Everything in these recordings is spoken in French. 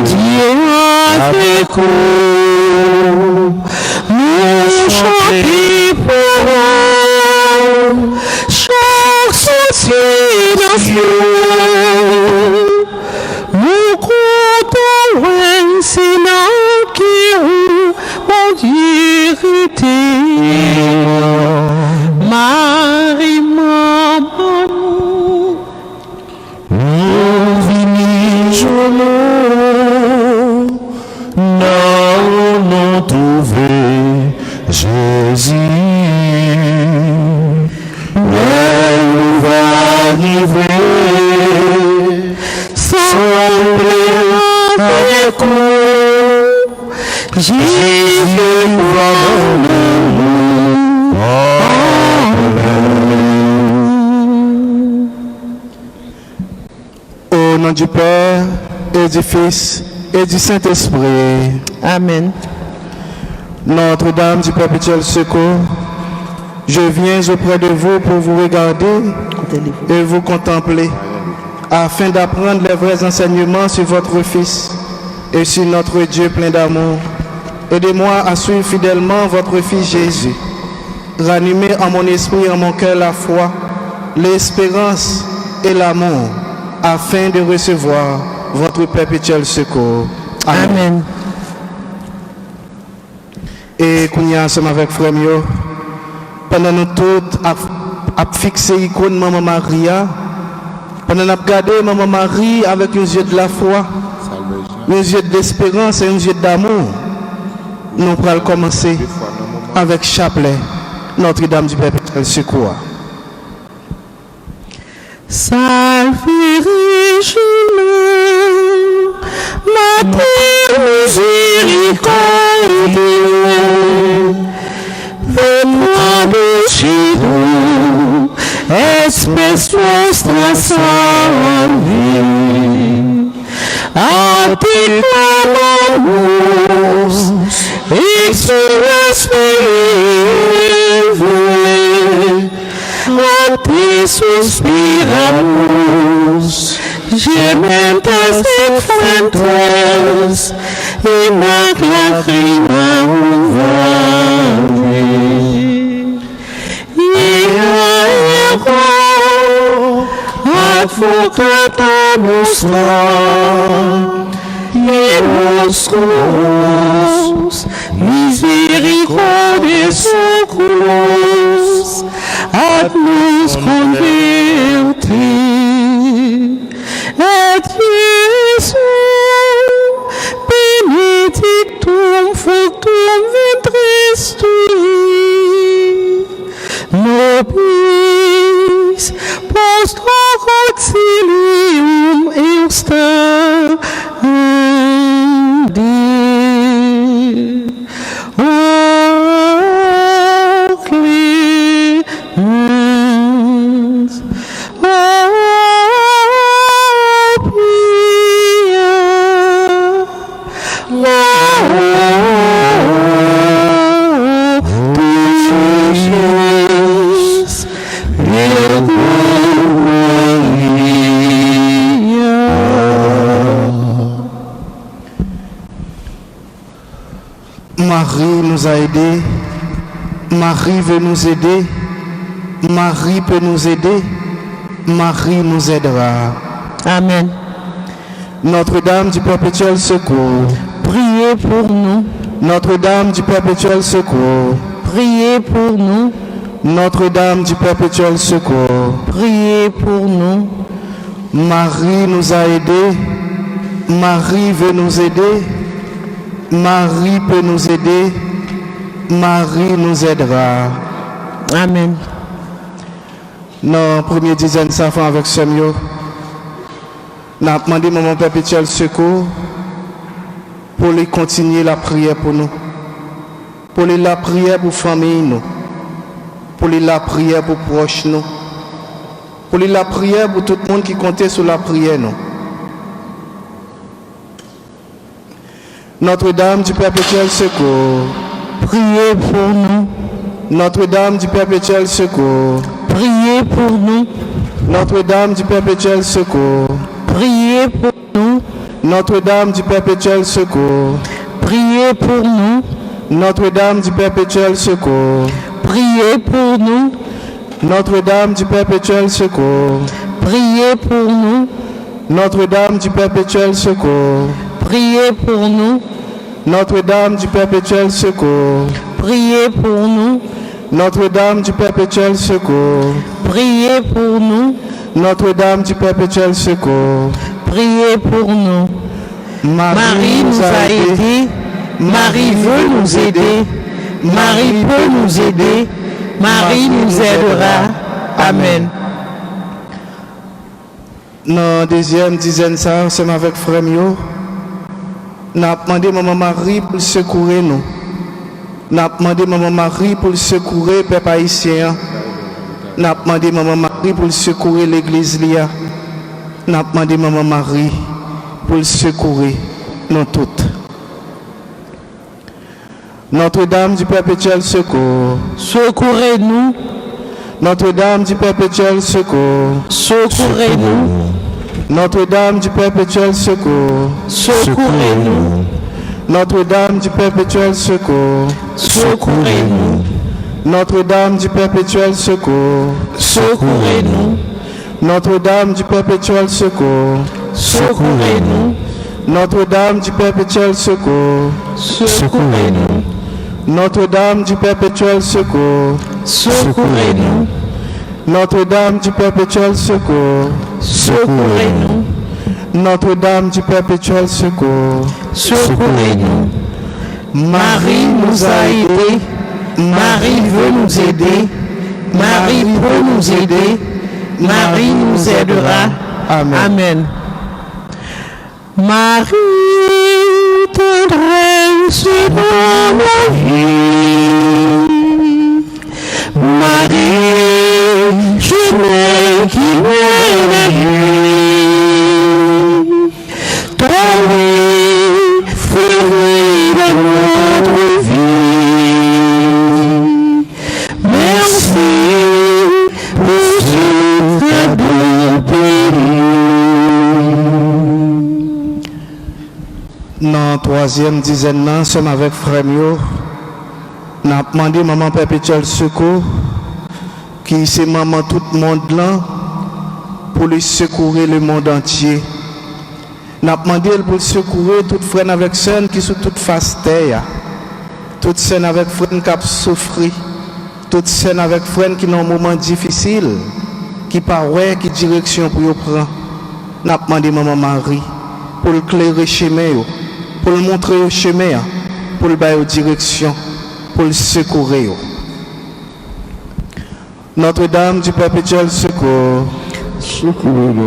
Dieu avec nous, nous chantons, chaque soutien, nous comptons ainsi qui mon Dieu était. Marie, maman, nous venons, nous trouver Jésus. Mais nous va arriver, sans avec nous, Jésus va Au nom du Père et du Fils et du Saint-Esprit. Amen. Notre-Dame du perpétuel secours, je viens auprès de vous pour vous regarder et vous contempler, afin d'apprendre les vrais enseignements sur votre Fils et sur notre Dieu plein d'amour. Aidez-moi à suivre fidèlement votre Fils Jésus. Ranimez en mon esprit et en mon cœur la foi, l'espérance et l'amour, afin de recevoir votre perpétuel secours. Amen. Amen. Et qu'on y a ensemble avec frère Mio, pendant nous tous à fixer l'icône Maman Maria, pendant nous regarder Maman Marie avec un yeux de la foi, un yeux d'espérance et un yeux d'amour, nous allons commencer avec chapelet Notre-Dame du perpétuel secours. Salve Regina, Mater misericordiae, venabicidur, espes nostra salvi. A te clamamos, exules pereve, a te suspiramos, gementes et fentes, in ac lacrima vale. Ea advocatamus nos, misericordiae succurrus, ad nos converti, et Iesus benedictum fructum ventris tui, nobis post hoc auxilium eustandi. Marie nous a aidés, Marie veut nous aider, Marie peut nous aider, Marie nous aidera. Amen. Notre-Dame du perpétuel secours, Priez pour nous. Notre-Dame du perpétuel secours, Priez pour nous. Notre-Dame du perpétuel secours, Priez pour nous. Marie nous a aidés, Marie veut nous aider, Marie peut nous aider, Marie nous aidera. Amen. Dans première dizaine d'enfants avec Samuel, nous avons demandé Maman perpétuel secours pour les continuer la prière pour nous, pour les la prière pour famille nous, pour les la prière pour proches nous, pour les la prière pour tout le monde qui comptait sur la prière nous. Notre-Dame du perpétuel secours, Priez pour nous. Notre-Dame du perpétuel secours, Priez pour nous. Notre-Dame du perpétuel secours, Priez pour nous. Notre-Dame du perpétuel secours. Priez pour nous. Notre-Dame du perpétuel secours. Priez pour nous. Notre-Dame du perpétuel secours. Priez pour nous. Notre-Dame du perpétuel secours. Priez pour nous. Notre-Dame du perpétuel secours. Priez pour nous. Notre-Dame du perpétuel secours. Priez pour nous. Notre-Dame du perpétuel secours. Priez pour nous. Marie nous a aidés. Marie veut nous aider. Marie peut nous aider. Marie nous aidera. Amen. Dans la deuxième dizaine, ça, c'est avec frère Mio. Nous avons demandé Maman Marie pour secourir nous. Nous avons demandé Maman Marie pour secourir le peuple haïtien. Nous avons demandé Maman Marie pour secourir l'église. Nous avons demandé Maman Marie pour secourir nous toutes. Notre-Dame du perpétuel secours. Secourez-nous. Notre-Dame du perpétuel secours. Secourez-nous. Notre-Dame du perpétuel secours. Secourez-nous. Notre-Dame du perpétuel secours. Secourez-nous. Notre-Dame du perpétuel secours. Secourez-nous. Notre-Dame du perpétuel secours. Secourez-nous. Notre-Dame du perpétuel secours. Secourez-nous. Notre-Dame du perpétuel secours. Secourez-nous. Notre-Dame du perpétuel secours. Secourez-nous. Notre-Dame du perpétuel secours. Secourez-nous. Marie nous a aidés. Marie veut nous aider. Marie peut nous aider. Marie nous aidera. Amen. Amen. Marie, tendresse de ma vie. Marie, chemin qui mène à lui. Toi, fruit de notre vie. Merci pour ce très beau pays. Dans la troisième dizaine, nous sommes avec frère Mio. Nous avons demandé Maman Perpétuel Secours, qui c'est Maman tout le monde là, pour lui secourir le monde entier. Nous avons demandé pour secourir toutes frères avec sœurs qui sont toutes face terre. Toutes sœurs avec frères qui ont souffert. Toutes sœurs avec frères qui ont un moment difficile, qui parlent, qui direction pour y prendre. Nous avons demandé Maman Marie pour éclairer le chemin, pour le montrer le chemin, pour le bailler direction, pour le secourir. Notre-Dame du perpétuel secours. Secourez-nous.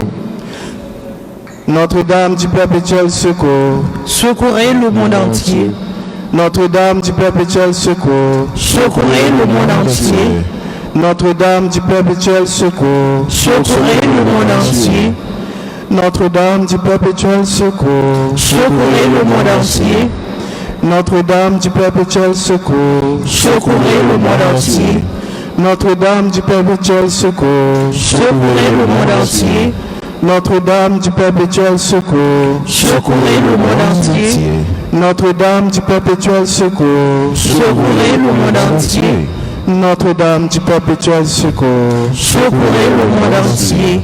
Notre-Dame du perpétuel secours. Secourez le monde entier. Notre-Dame du perpétuel secours. Secourez le monde entier. Notre-Dame du perpétuel secours. Secourez le monde entier. Notre-Dame du perpétuel secours. Secourez le monde entier. Notre-Dame du perpétuel secours. Secourez le monde entier. Notre-Dame du perpétuel secours. Secourez le monde entier. Notre-Dame du perpétuel secours. Secourez le monde entier. Notre-Dame du perpétuel secours. Secourez le monde entier. Notre-Dame du perpétuel secours. Secourez le monde entier.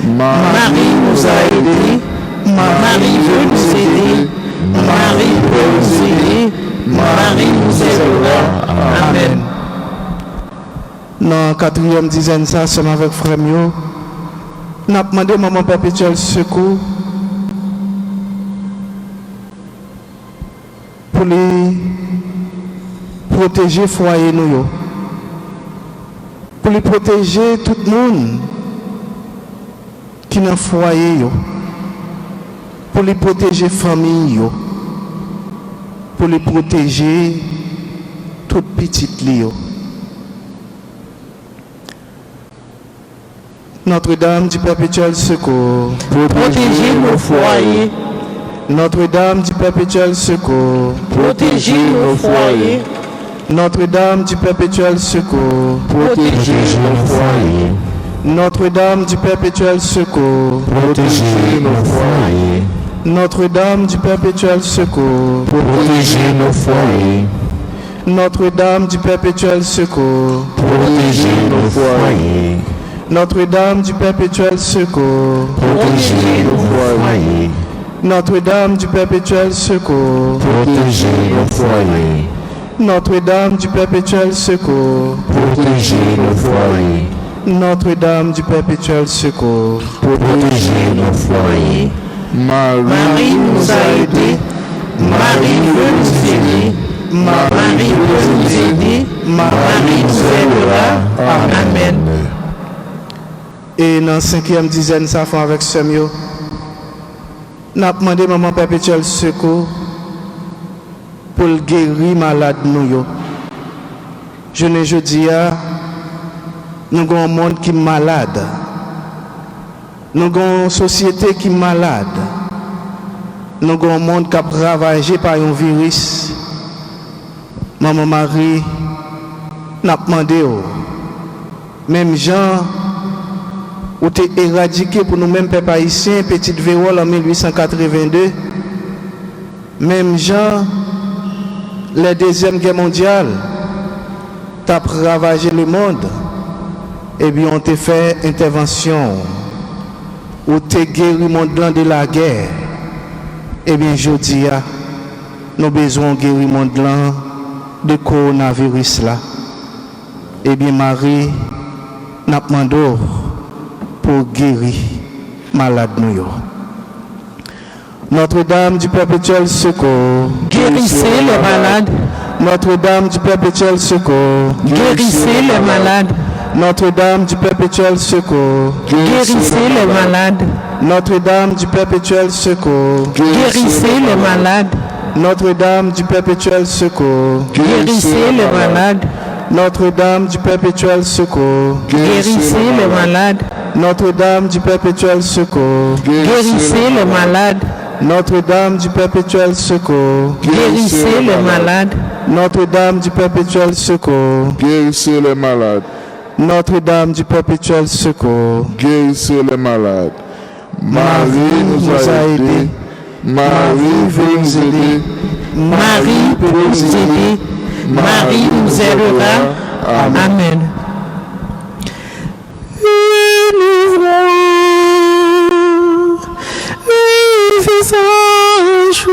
Marie nous a aidés. Marie veut nous aider. Marie peut nous aider. Marie nous aidera. Amen. Dans la quatrième dizaine, ça, sommes avec frère Mio. Nous avons demandé Maman Perpétuel Secours pour les protéger foyer nous, pour les protéger tout le monde qui est dans le foyer, pour les protéger famille, pour les protéger toutes petites lieux. Notre-Dame du perpétuel secours. Protégez nos foyers. Notre-Dame du perpétuel secours. Protégez nos foyers. Notre-Dame du perpétuel secours. Protégez nos foyers. Notre-Dame du perpétuel secours. Protégez nos foyers. Notre-Dame du perpétuel secours, protégez nos foyers, Notre-Dame du perpétuel secours, protégez nos foyers, Notre-Dame du perpétuel secours, protégez nos foyers, Notre-Dame du perpétuel secours, protégez nos foyers, Notre-Dame du perpétuel secours, protégez nos foyers, Notre-Dame du perpétuel secours, protégez nos foyers. Marie nous a aidés, Marie veut nous aider, Marie veut nous aider, Marie nous aidera. Amen. Et dans la 5e dizaine, ça fait avec Semio. Nous avons demandé maman perpétuel secours pour guérir malade nous. Je ne dis pas, nous avons un monde qui est malade. Nous avons une société qui est malade. Nous avons un monde qui est ravagé par un virus. Maman Marie, nous avons demandé, même gens, ou t'es éradiqué pour nous-mêmes, peuple haïtien, petite vérole en 1882. Même gens, la Deuxième Guerre mondiale, t'as ravagé le monde. Et bien, on t'a fait intervention. Ou t'es guéri le monde de la guerre. Eh bien, je dis, nous avons besoin de guérir le monde de coronavirus là. Eh bien, Marie, nous demandons pour guérir malade nous. Notre-Dame du perpétuel secours, Guérissez les malades, Notre-Dame du perpétuel secours, guérissez les malades, Notre-Dame du perpétuel secours, guérissez les malades, Notre-Dame du perpétuel secours, guérissez les malades, Notre-Dame du perpétuel secours, guérissez les malades, Notre-Dame du perpétuel secours, guérissez les malades, Notre-Dame du perpétuel secours, guérissez les malades, Notre-Dame du perpétuel secours, guérissez les malades, Notre-Dame du perpétuel secours, Guérissez les malades. Notre-Dame du perpétuel secours. Guérissez les malades. Marie nous a aidés. Marie veut nous aider. Marie peut nous aider, Marie nous aidera. Amen. Le visage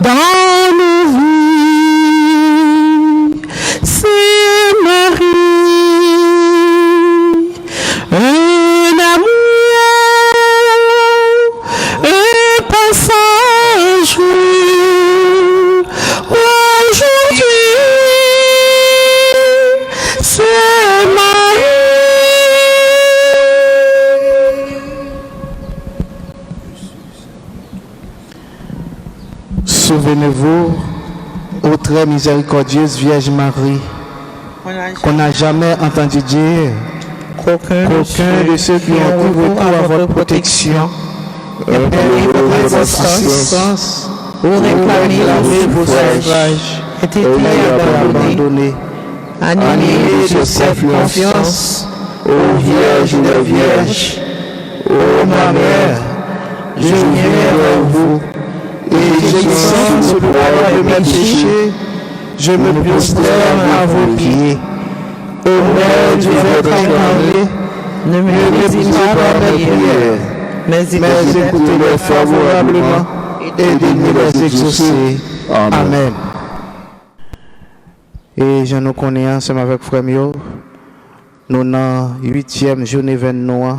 dans nos vies, c'est Marie, un amour, un passage aujourd'hui, c'est Marie. Souvenez-vous, ô très miséricordieuse Vierge Marie, qu'on n'a jamais entendu dire qu'aucun de ceux qui ont eu recours à votre protection et votre assistance Vous réclamez vos suffrages été abandonnés. animés de cette confiance, ô Vierge des Vierges, ô ma mère, je viens vers vous. Et j'excuse ce pouvoir de mes péchés, je me prosterne à vos pieds. Ô Mère du Verbe incarné, ne me n'écoutez pas mes prières, mais mais écoutez-les favorablement et aidez-nous les exaucer. Amen. Et je nous connais ensemble avec Frère Mio, nous dans la 8e journée 29.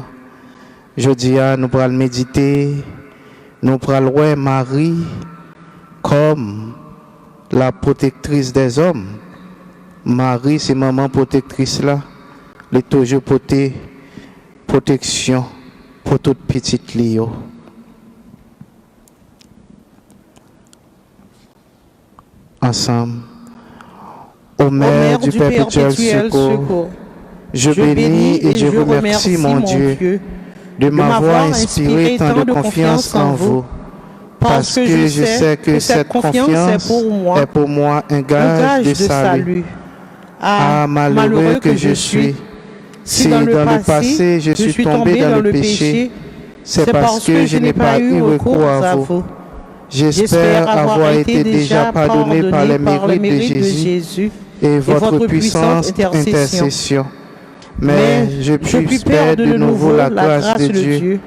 Jeudi, nous pourrons méditer. Nous prenons Marie comme la protectrice des hommes. Marie, c'est maman protectrice là. Elle a toujours porté protection pour toute petite Lio. Ensemble, au Mère du perpétuel secours, je bénis et je remercie mon Dieu de m'avoir inspiré tant de confiance en vous, parce que je sais que cette confiance est pour moi un gage de salut. Ah, malheureux que je suis, si dans le passé je suis tombé dans le péché, c'est parce que je n'ai pas eu recours à vous. J'espère avoir été déjà pardonné par les mérites de Jésus et votre puissante intercession. Mais je puis perdre de nouveau la grâce de Dieu.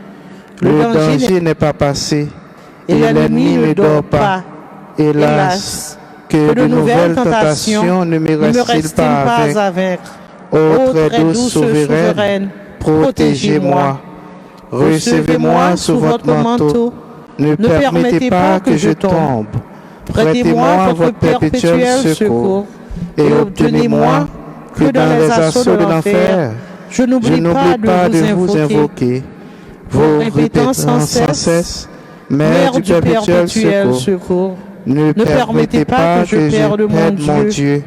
Le danger n'est pas passé et l'ennemi ne dort pas. Hélas, que de nouvelles tentations ne me restent pas à vaincre. Ô très douce souveraine, protégez-moi. Recevez-moi sous votre manteau. Ne permettez pas que je tombe. Prêtez-moi votre perpétuel secours et obtenez-moi que dans les assauts de l'enfer, je n'oublie pas de vous invoquer. Vous répétant sans cesse, Mère du perpétuel secours, ne permettez pas que je perde mon Dieu.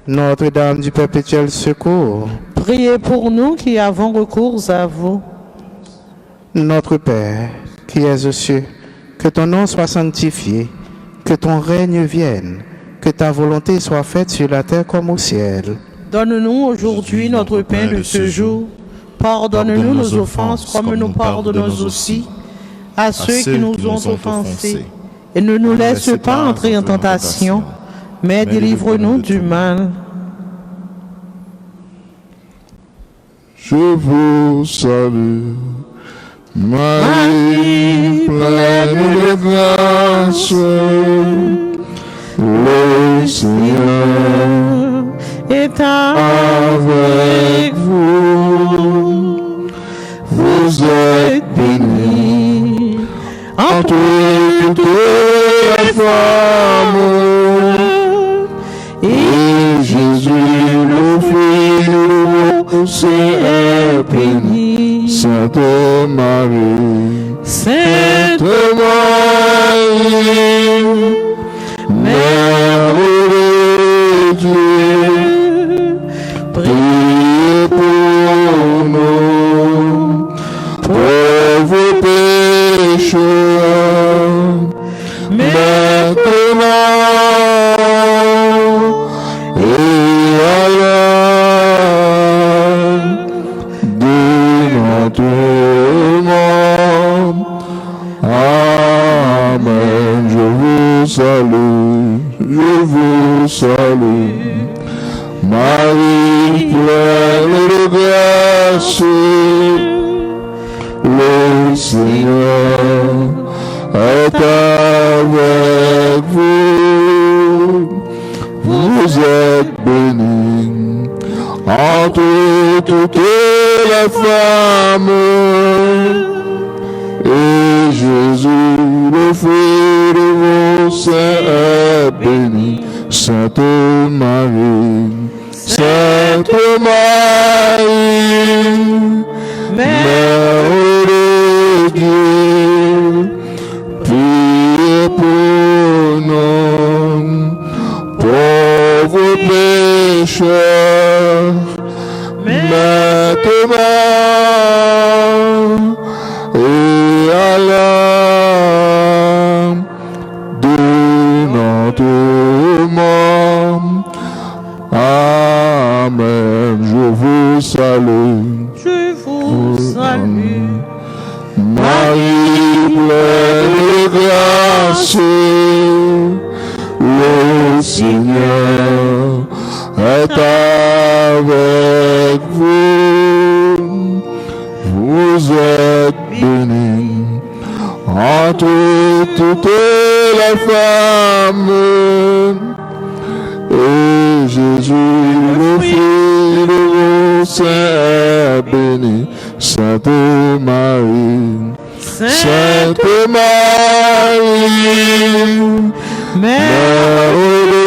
Notre-Dame du perpétuel secours, priez pour nous qui avons recours à vous. Notre Père, qui es aux cieux, que ton nom soit sanctifié, que ton règne vienne, que ta volonté soit faite sur la terre comme au ciel. Donne-nous aujourd'hui notre pain de ce jour. Pardonne-nous nos offenses comme nous pardonnons aussi à ceux qui nous ont offensés. Et ne nous laisse pas entrer en tentation, mais délivre-nous du mal. Je vous salue, Marie, pleine de grâce, le Seigneur est avec vous. Vous êtes bénie entre toutes les femmes, et Jésus, le Fils de vous, est béni. Sainte Marie, Sainte Marie, Mère de Dieu, priez pour nous, pauvres pécheurs, maintenant et à l'heure de notre mort. Amen. Je vous salue, je vous salue, Marie pleine de grâce, le Seigneur est avec vous. Vous êtes bénie entre toutes les femmes, et Jésus, le fruit de vos seins, est béni. Sainte Marie, Sainte Marie, Mère de Dieu, priez pour nous, pauvres pécheurs, maintenant et à l'heure de notre mort. Amen. Je vous salue. Je vous salue. Marie pleine de grâce, le Seigneur est avec vous. Vous êtes bénie entre toutes les femmes, et Jésus, le Fils de vos seins, est béni. Sainte Marie, Sainte Marie, Mère de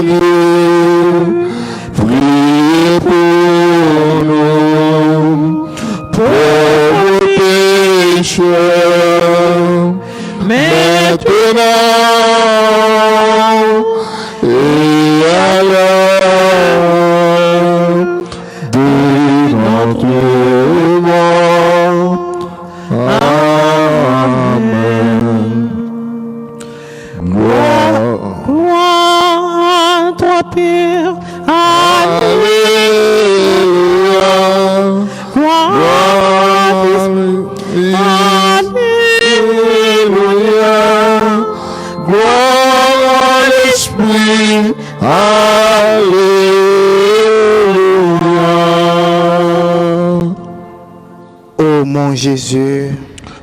Dieu, priez pour nous, pauvres pécheurs, maintenant et à l'heure de notre mort. Amen. Gloire à toi, Père. Alléluia. Alléluia. Gloire à Jésus,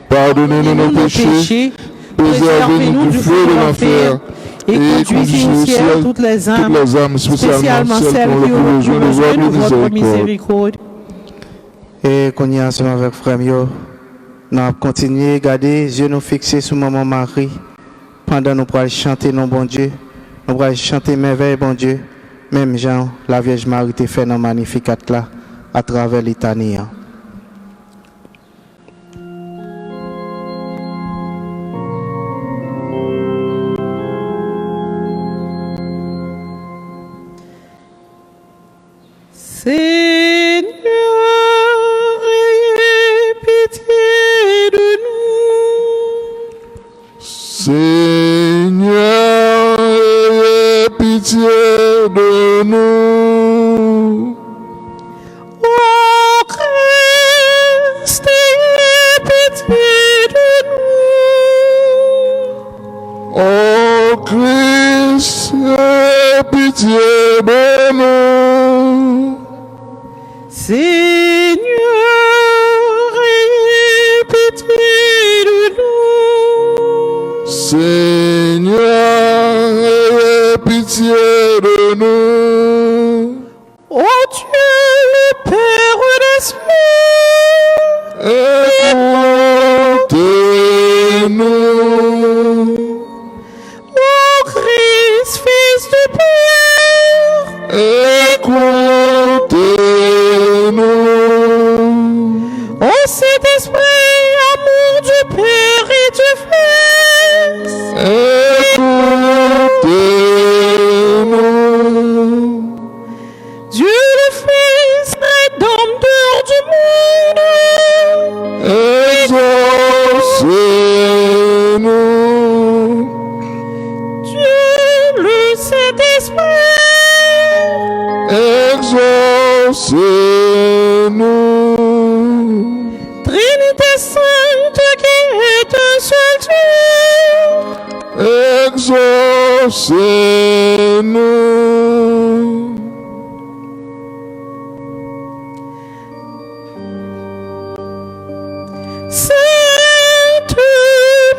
pardonnez-nous nos péchés, préservez-nous du feu de l'enfer, et conduisez au ciel toutes les âmes, spécialement celles qui ont le plus besoin de votre miséricorde. et qu'on y a ensemble avec frère Mio, nous allons continuer à garder les yeux nous fixés sur Maman Marie, pendant nous pourrons chanter nos bon Dieu, nous pourrons chanter merveille bon Dieu, même Jean, la Vierge Marie te fait dans magnificat là, à travers l'Italie. Seigneur, ayez pitié de nous. Seigneur, ayez pitié de nous. Ô Christ, ayez pitié de nous. Ô Christ, ayez pitié de nous. Seigneur, ayez pitié de nous. Seigneur, ayez pitié de nous. Ô Dieu, le Père des cieux, Écoutez-nous. ô Christ, Fils du Père, Écoutez-nous. ô Saint-Esprit, amour du Père et du Fils, Écoutez-nous. Dieu le Fils, Rédempteur du monde, Exaucez-nous. Dieu le Saint-Esprit, Exaucez-nous. Trinité Sainte qui est un seul Dieu, Exaucez-nous. Sainte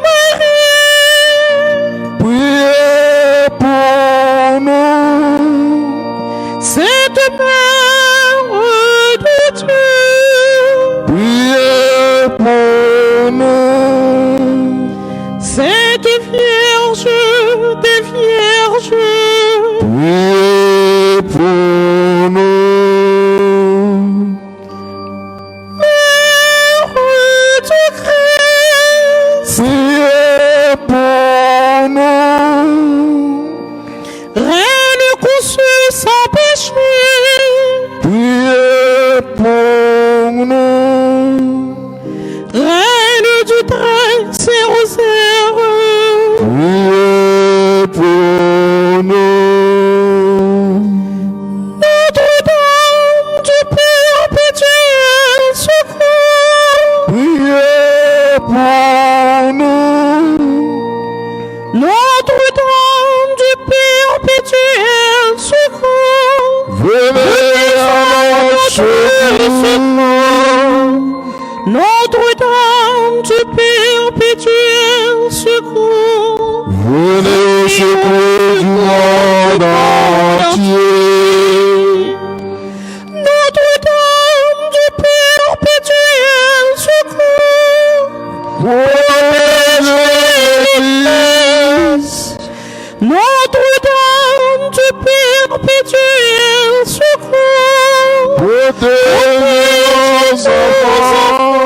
Marie, Priez pour nous. Sainte Mère de Dieu, Priez pour nous. Sainte Vierge des Vierges, Priez pour nous. Mère du Christ, Priez pour nous. Reine conçue sans péché, Priez pour nous. Reine du très rosaire, Priez pour nous. Notre-Dame du perpétuel secours, Priez pour nous. Notre-Dame du perpétuel secours, Venez à notre secours. Notre-Dame du perpétuel secours, Venez au secours du monde entier. Notre-Dame du perpétuel secours, Protégez l'Église. Notre-Dame du perpétuel secours, Protégez nos enfants.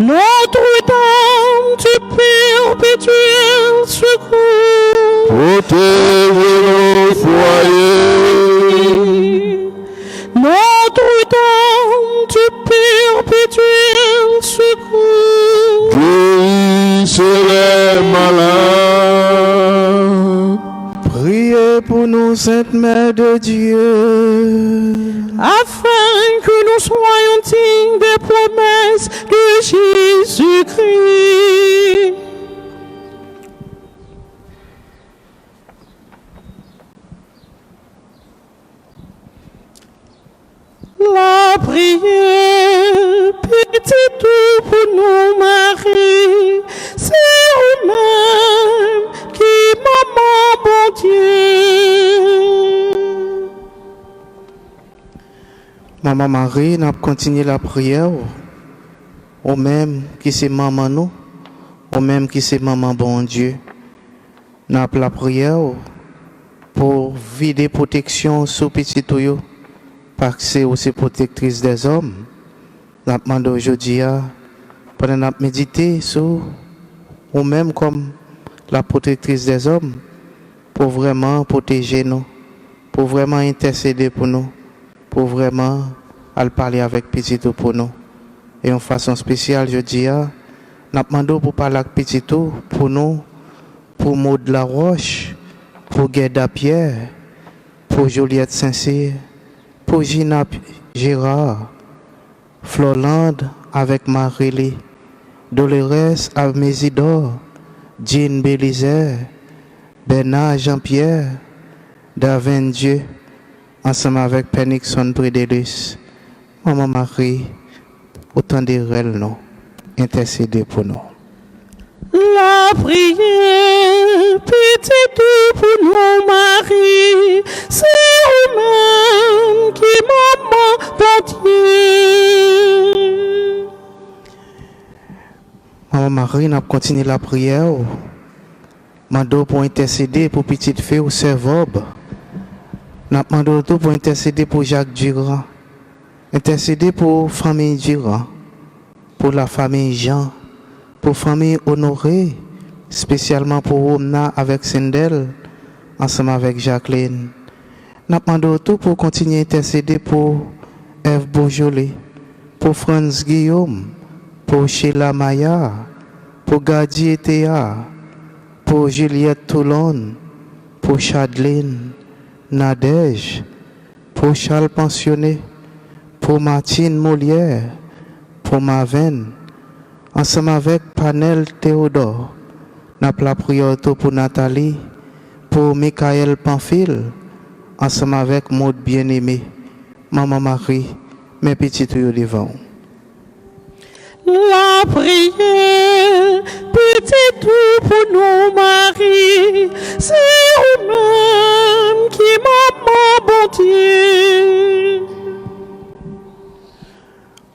Notre-Dame du perpétuel secours, Protégez nos foyers. Notre-Dame du perpétuel secours, Guérissez les malades. priez pour nous, Sainte Mère de Dieu, afin que nous soyons dignes des promesses de Jésus-Christ. La prière, pitié Maman Marie, n'a continué la prière. Au même qui c'est maman nous, au même qui c'est maman bon Dieu. N'a la prière pour vider protection sur petit tuyau, parce que c'est aussi protectrice des hommes. N'a demandé aujourd'hui, pendant n'a médité sur ou même comme la protectrice des hommes, pour vraiment protéger nous, pour vraiment intercéder pour nous, pour vraiment aller parler avec petit tout pour nous. Et en façon spéciale, je dis, n'a demandé pour parler avec petit tout pour nous, pour Maud La Roche, pour Guéda Pierre, pour Juliette Saint-Cyr, pour Gina Gérard, Florlande avec Marie-Lee, Dolores Almésidor, Jean Bélizer, Bernard Jean-Pierre, Davin Dieu, ensemble avec Penixon Prédélus, Maman Marie, autant de rêves, non, intercédez pour nous. La prière, pitié tout pour nous, Marie, c'est vous-même qui maman Dieu. Maman Marie, n'a continué la prière. Mando pour intercéder pour petite fille ou sœur Vob. N'a demandé tout pour intercéder pour Jacques Durand. Intercéder pour famille Durand. Pour la famille Jean. Pour famille Honoré. Spécialement pour Omna avec Sendel. Ensemble avec Jacqueline. N'a demandé tout pour continuer à intercéder pour Eve Beaujolais. Pour Franz Guillaume. Pour Sheila Maya. Pour Gadi Théa. Pour Juliette Toulon, pour Chadeline, Nadège, pour Charles Pensionné, pour Martine Molière, pour Marvin, ensemble avec Panel Théodore, n'a la prière pour Nathalie, pour Michael Pamphile, ensemble avec Maud Bien-Aimé, Maman Marie, mes petits tuyaux devant. La prière, pitié tout pour nous, Marie, c'est vous-même qui maman bon Dieu.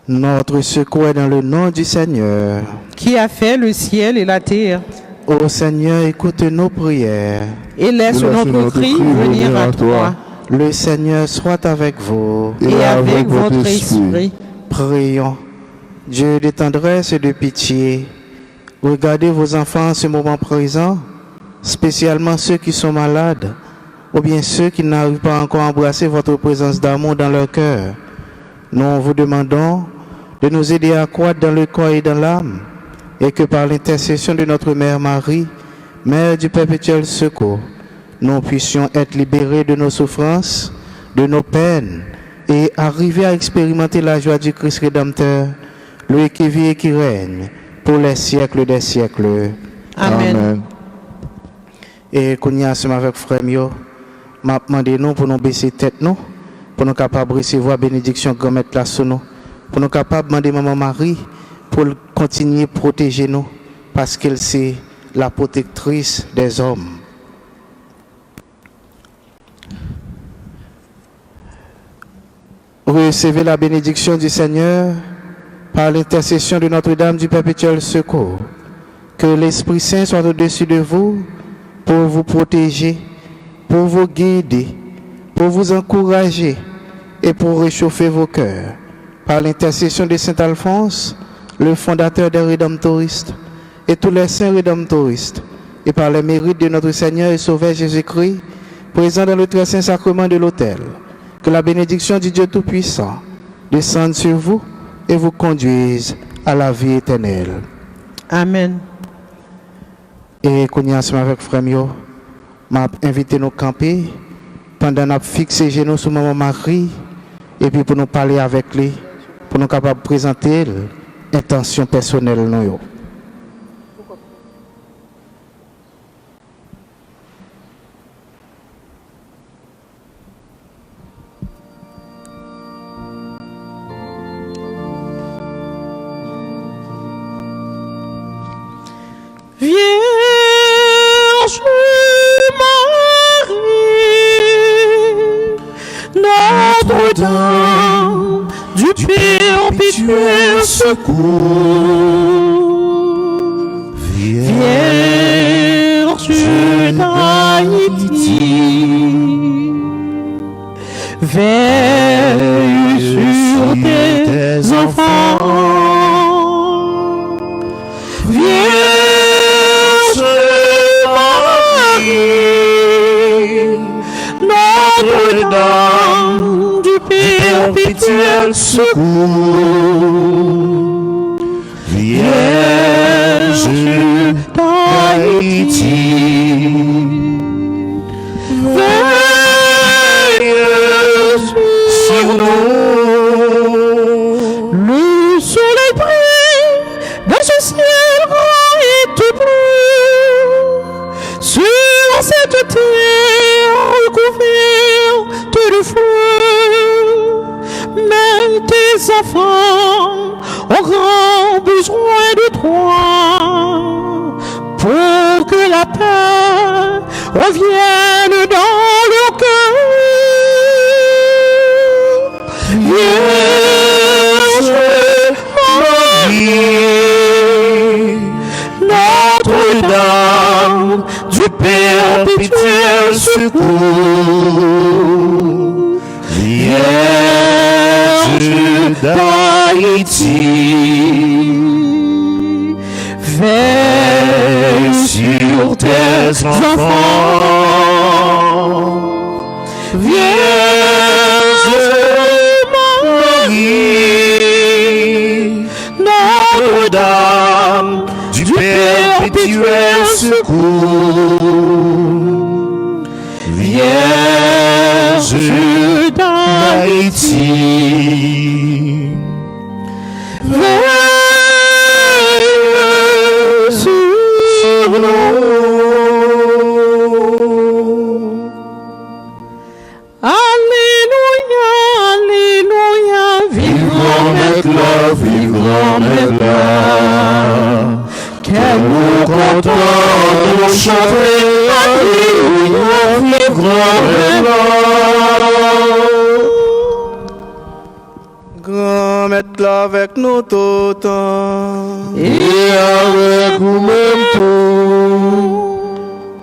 Notre secours est dans le nom du Seigneur. Qui a fait le ciel et la terre, Ô Seigneur, écoute nos prières. et laisse notre cri venir à toi, Le Seigneur soit avec vous. et avec votre esprit. Prions. Dieu de tendresse et de pitié, regardez vos enfants en ce moment présent, spécialement ceux qui sont malades, ou bien ceux qui n'arrivent pas encore à embrasser votre présence d'amour dans leur cœur. Nous vous demandons de nous aider à croître dans le corps et dans l'âme, et que par l'intercession de notre Mère Marie, Mère du perpétuel secours, nous puissions être libérés de nos souffrances, de nos peines, et arriver à expérimenter la joie du Christ Rédempteur, lui qui vit et qui règne pour les siècles des siècles. Amen. Et qu'on y a ensemble avec frère Mio, m'a demandé nous pour nous baisser tête nous, pour nous capables de recevoir bénédiction grand maître là sur nous, pour nous capables de demander Maman Marie pour continuer à protéger nous, parce qu'elle c'est la protectrice des hommes. Recevez la bénédiction du Seigneur par l'intercession de Notre-Dame du perpétuel secours. Que l'Esprit Saint soit au-dessus de vous pour vous protéger, pour vous guider, pour vous encourager et pour réchauffer vos cœurs. Par l'intercession de Saint Alphonse, le fondateur des Rédemptoristes, et tous les saints Rédemptoristes, et par les mérites de notre Seigneur et Sauveur Jésus-Christ, présent dans le très saint sacrement de l'autel, que la bénédiction du Dieu Tout-Puissant descende sur vous et vous conduise à la vie éternelle. Amen. Et qu'on y a ensemble avec frère Mio, m'a invité nous camper pendant qu'on a fixé genoux sur Maman Marie et puis pour nous parler avec lui, pour nous capables de présenter l'intention personnelle nous. Vierge Marie, Notre-Dame du perpétuel secours. Vierge d'Haïti, veille sur tes enfants. Vierge Marie, Notre-Dame du perpétuel secours. Vierge d'Haïti, veille sur nous. Le soleil brille dans ce ciel grand et tout bleu, sur cette terre recouverte de feu. Mais tes enfants ont grand besoin de toi pour que la paix revienne dans leur cœur. Vierge Marie, Notre-Dame du perpétuel secours. Vierge d'Haïti, veille sur tes enfants. Vierge Marie, Notre-Dame du perpétuel secours. Vierge d'Haïti, veille sur nous. Alléluia, Alléluia, vive grand-mère, vive grand-mère. Qu'elle nous contente de chanter, Alléluia, vive grand-mère. Grand-mère avec nous tout le temps. Et avec nous-mêmes tout.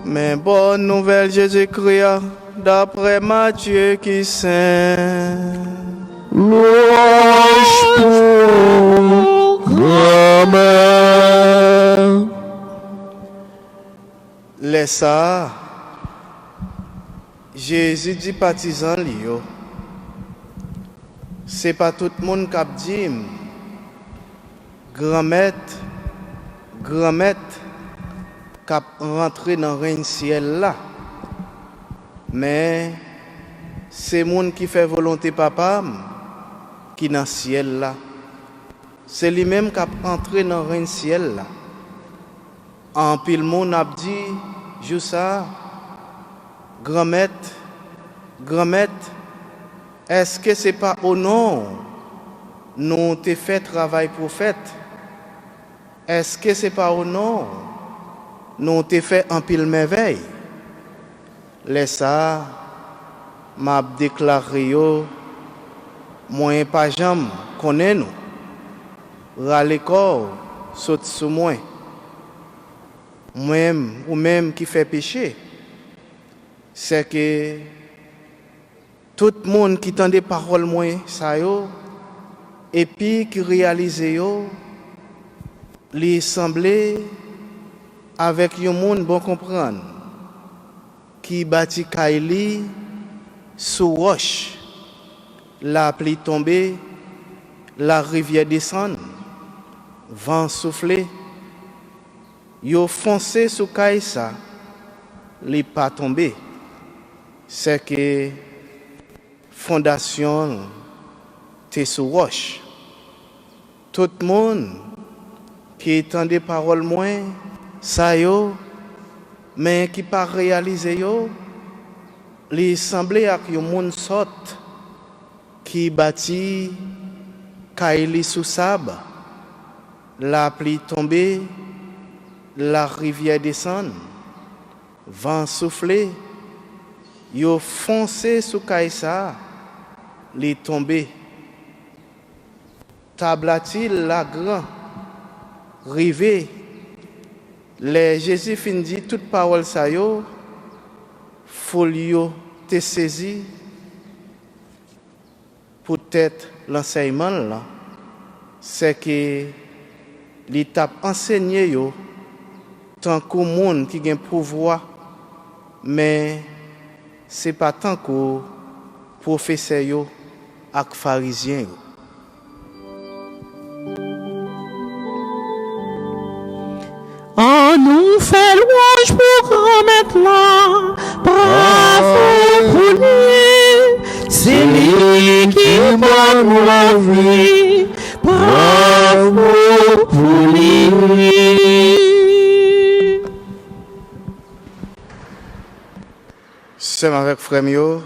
Mais bonne nouvelle Jésus-Christ, d'après Matthieu qui saint. Louange pour grand-mère. Laisse ça. Jésus dit partisan Lio. C'est pas tout le monde qui a dit grand-mère qui a rentré dans le règne ciel là. Mais c'est le monde qui fait volonté papa qui dans le ciel là. C'est lui-même qui a entré dans le règne ciel là. En pile monde a dit, je ça, grand-mère, est-ce que c'est pas au nom nous t'ai fait travail prophète? Est-ce que c'est pas au nom nous t'ai fait un pile merveille? Laisse ça, m'a déclaré yo, moi pas jamais connais nous. Râler corps saute sous moi. Moi-même ou même qui fait péché, c'est que tout le monde qui tend des paroles moi ça yo et puis qui réalise yo li semblait avec un monde bon comprendre qui bâtit Kaili sous roche, la pluie tombée, la rivière descend, vent soufflé, yo foncé sous Kaïsa, li pas tombé. C'est que fondation t'es sous roche. Tout le monde qui entend des paroles moins, ça yo, mais qui pas réalisé yo, li semblait à que monde sorte qui bâtit Kaili sous sable, la pluie tombée, la rivière descend, vent soufflé, yo foncé sous Kaïsa, li tombé. tablatil la grand, rivé, les Jésus fin dit toute parole ça yo, folio te saisi, peut-être l'enseignement là, c'est que l'étape enseigné yo, tant qu'au monde qui a un pouvoir, mais c'est pas tant qu'au professeur yo ak pharisien yo. On nous fait louange pour remettre là, bravo pour lui, c'est lui qui donne la vie, bravo pour lui. C'est avec frère yo,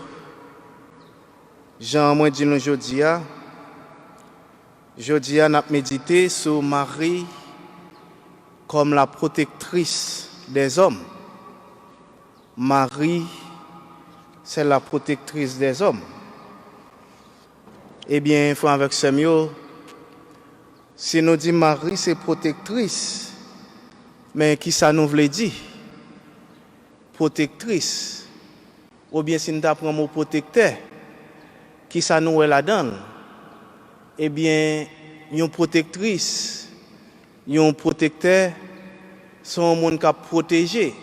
Jean moi dit nous jodia n'a médité sur Marie comme la protectrice des hommes. Marie, c'est la protectrice des hommes. Eh bien, frère avec Samuel, si nous dit Marie, c'est protectrice, mais qui ça nous veut dire? Protectrice. Ou bien si nous apprenons le mot protecteur, qui ça nous la donne? Eh bien, une protectrice, un protecteur, sont gens qui protégé.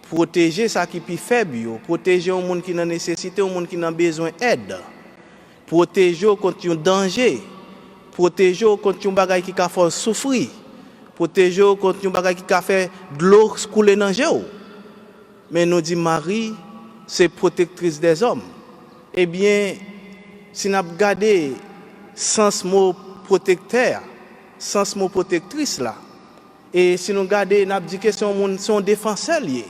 Protéger ça qui est plus faible, protéger un monde qui a nécessité, un monde qui a besoin d'aide. Protéger contre un danger. Protéger contre un bagage qui a fait souffrir. Protéger contre un bagage qui a fait de l'eau couler dans le. Mais nous dit Marie, c'est protectrice des hommes. Eh bien, si nous regardons sens mot protecteur, sens mot protectrice là, et si nous regardons, nous dit que c'est un défenseur lié.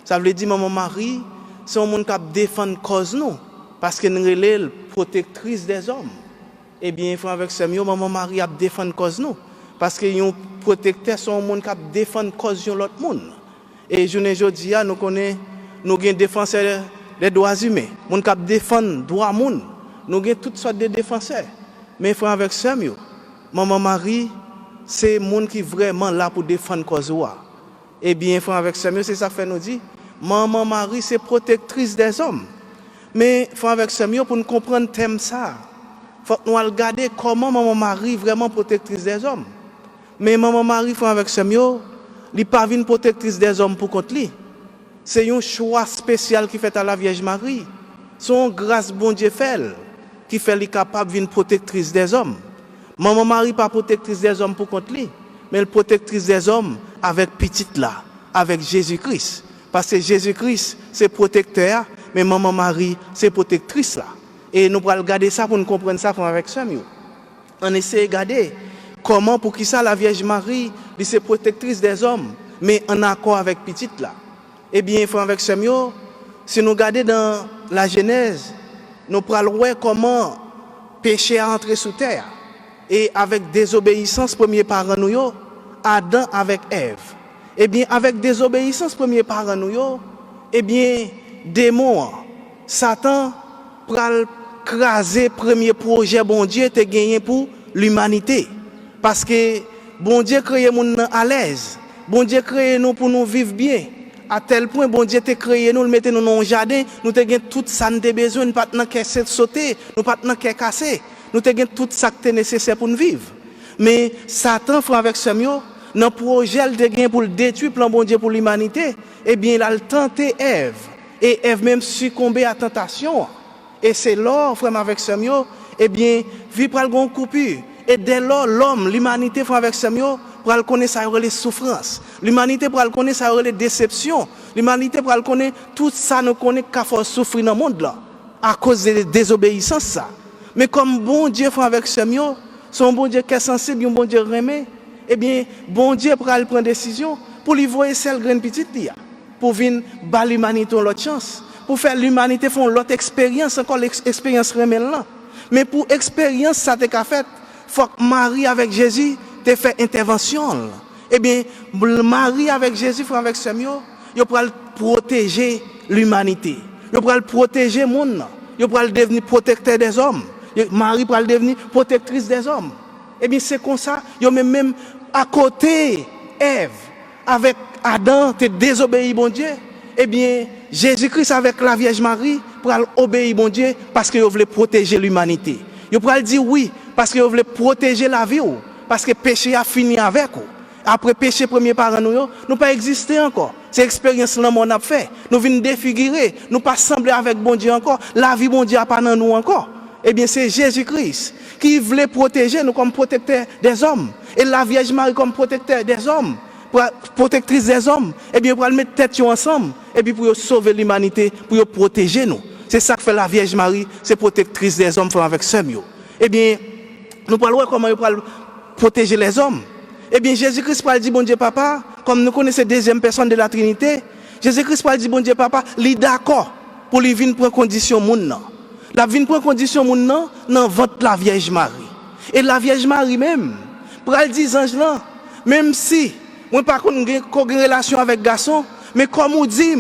Ça veut dire maman Marie, c'est un monde qui défend cause nous, parce que nous sommes protectrice des hommes. Eh bien, il faut avec ce mieux, maman Marie a défend cause nous, parce que un protecteur, c'est un monde qui défend cause de l'autre monde. Et je ne dis pas, nous connaissons, nous avons défenseurs des droits humains, monde qui défend les droits monde. Nous avons toutes sortes de défenseurs. Mais il faut avec ce mieux, maman Marie, c'est le monde qui est vraiment là pour défendre cause. Eh bien, avec ce mieux, c'est ça fait nous dire, maman Marie, c'est protectrice des hommes. Mais il faut avec ce mieux pour nous comprendre le thème ça. Il faut nous regarder comment maman Marie est vraiment protectrice des hommes. Mais maman Marie, il faut avec ce mieux, elle n'est pas une protectrice des hommes pour contre lui. C'est un choix spécial qui fait à la Vierge Marie. Son grâce bon Dieu fait qui fait lui capable d'une protectrice des hommes. Maman Marie pas protectrice des hommes pour contre lui, mais elle protectrice des hommes avec petite là, avec Jésus-Christ. Parce que Jésus-Christ c'est protecteur, mais maman Marie c'est protectrice là. Et nous allons regarder ça pour nous comprendre ça avec ça mieux. On essaie de regarder comment pour qui ça la Vierge Marie c'est protectrice des hommes, mais en accord avec petite là. Eh bien, il faut avec ce mieux, si nous regardons dans la Genèse, nous allons voir comment péché a entré sous terre. Et avec désobéissance, premier parent nous, Adam avec Ève. Eh bien, avec désobéissance, premier parent nous, eh bien, démon, Satan, pral craser premier projet bon Dieu te gagné pour l'humanité. Parce que bon Dieu créé nous à l'aise. Bon Dieu créé nous pour nous vivre bien. À tel point, bon Dieu t'a créé nous, le mettez nous dans un jardin, nous t'avons tout ça nous besoin, nous pas dans qu'à sauter, nous pas dans qu'à casser, nous t'avons tout ça qui est nécessaire pour nous vivre. Mais Satan fait avec ce mieux, dans le projet de pour le détruire plan bon Dieu pour l'humanité, eh bien il a tenté Ève et Ève même succombé à la tentation. Et c'est là, frère avec ce mieux, eh bien vie pour le coupure. Et dès lors l'homme, l'humanité fait avec ce mieux, pour le connaître ça les souffrances. L'humanité pour le connaître ça les déceptions. L'humanité pour le connaître tout ça nous connaît qu'à faire souffrir dans le monde là à cause de la désobéissance ça. Mais comme bon Dieu fait avec ce mieux, son bon Dieu qui est sensible, un bon Dieu remet, eh bien bon Dieu pour aller prendre décision pour lui voir celle graine petite là pour venir ba l'humanité l'autre chance, pour faire l'humanité font l'autre expérience encore l'expérience remet là. Mais pour expérience ça t'est qu'a fait, faut que Marie avec Jésus te fait intervention. Eh bien, Marie avec Jésus, avec ce mieux, il pourra protéger l'humanité. Il pourra protéger le monde. Il pourra devenir protecteur des hommes. Marie pourra devenir protectrice des hommes. Eh bien, c'est comme ça, yo même à côté, Ève, avec Adam, te désobéi, bon Dieu. Eh bien, Jésus-Christ avec la Vierge Marie, pour obéir, bon Dieu, parce qu'il voulait protéger l'humanité. Il pourrait dire oui, parce qu'il voulait protéger la vie, parce que le péché a fini avec vous. Après péché premier par nous pas exister encore. C'est l'expérience que nous avons fait. Nous venons défigurer, nous pas sembler avec bon Dieu encore. La vie bon Dieu n'a pas dans nous encore. Eh bien, c'est Jésus-Christ qui voulait protéger nous comme protecteur des hommes. Et la Vierge Marie comme protecteur des hommes, protectrice des hommes. Eh bien, pour mettre tête ensemble, et puis pour sauver l'humanité, pour protéger nous. C'est ça que fait la Vierge Marie, c'est protectrice des hommes avec ce mieux. Eh bien, nous parlons comment il peut protéger les hommes. Eh bien, Jésus-Christ parle dit, bon Dieu Papa, comme nous connaissons la deuxième personne de la Trinité, Jésus-Christ parle dit, bon Dieu Papa, il est d'accord pour lui venir prendre condition moun. La venir prendre condition moun dans votre la Vierge Marie. Et la Vierge Marie même, pour elle dire ange là, même si moi par contre une relation avec garçon, mais comme on dit,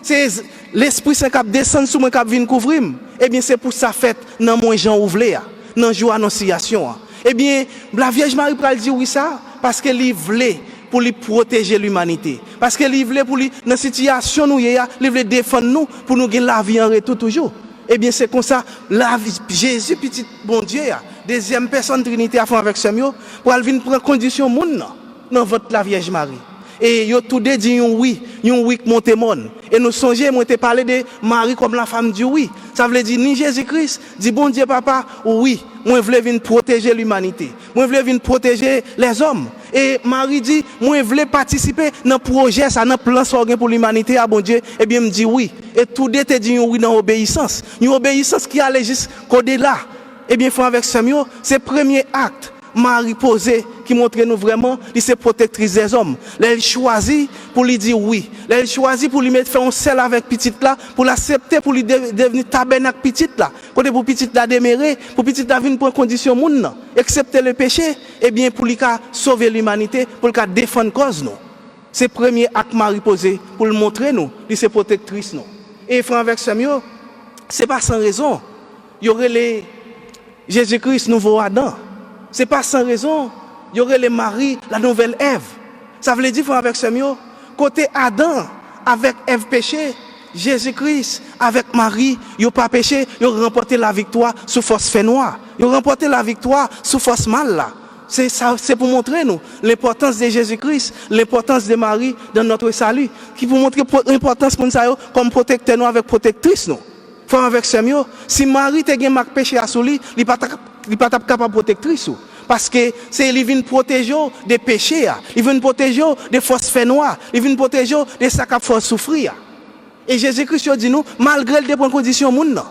c'est l'Esprit Saint qui descend sur moi qui vient couvrir. Eh bien, c'est pour ça fête dans mon Jean ouvlé, dans le jour annonciation. Eh bien, la Vierge Marie pour elle dire oui ça, parce qu'elle voulait pour lui protéger l'humanité. Parce qu'elle voulait pour lui, dans la situation où il voulait défendre nous, pour nous gagner la vie en retour toujours. Eh bien, c'est comme ça, la vie, Jésus, petit bon Dieu, deuxième personne Trinité à fond avec ce mieux, pour aller venir prendre condition moun dans votre la Vierge Marie. Et yo tout de dit oui monte mon. Et nous songeons, moi te parler de Marie comme la femme du oui. Ça veut dire ni Jésus-Christ, dit bon Dieu papa, oui, moi je veux venir protéger l'humanité. Moi je veux venir protéger les hommes. Et Marie dit, moi je veux participer dans le projet, ça dans le plan sorgin pour l'humanité à bon Dieu. Eh bien me dit oui. Et tout de te dit oui dans l'obéissance. Une obéissance qui allait jusqu'au-delà. Eh bien faut avec Samuel, c'est le premier acte. Marie posée qui montre nous vraiment c'est protectrice des hommes. Elle choisit pour lui dire oui. Elle choisit pour lui mettre faire un sel avec petite là, pour l'accepter pour lui devenir tabernacle petite là. Côté pour petite là demeurer, pour petite là venir pour condition monde, accepter le péché et bien pour lui sauver l'humanité, pour lui défendre cause nous. C'est le premier acte Marie posé pour le montrer nous, c'est protectrice nous. Et frère avec Samuel, c'est pas sans raison. Il y aurait les Jésus-Christ nouveau Adam. C'est pas sans raison, il y aurait les maris, la nouvelle Ève. Ça veut dire, avec Samuel, côté Adam, avec Ève péché, Jésus-Christ, avec Marie, il n'a pas péché, il a remporté la victoire sous force fait noire. Il a remporté la victoire sous force mal là. C'est pour montrer nous l'importance de Jésus-Christ, l'importance de Marie dans notre salut, qui pour montrer l'importance de nous comme protecteur nous avec protectrice nous. Frère avec Samuel, si Marie te gen marque péché à soli, il pas capable protectrice parce que c'est il vient protéger des péchés, il vient protéger des forces fait noires, il vient protéger des ça qui font souffrir. Et Jésus-Christ dit nous malgré les bonnes conditions monde,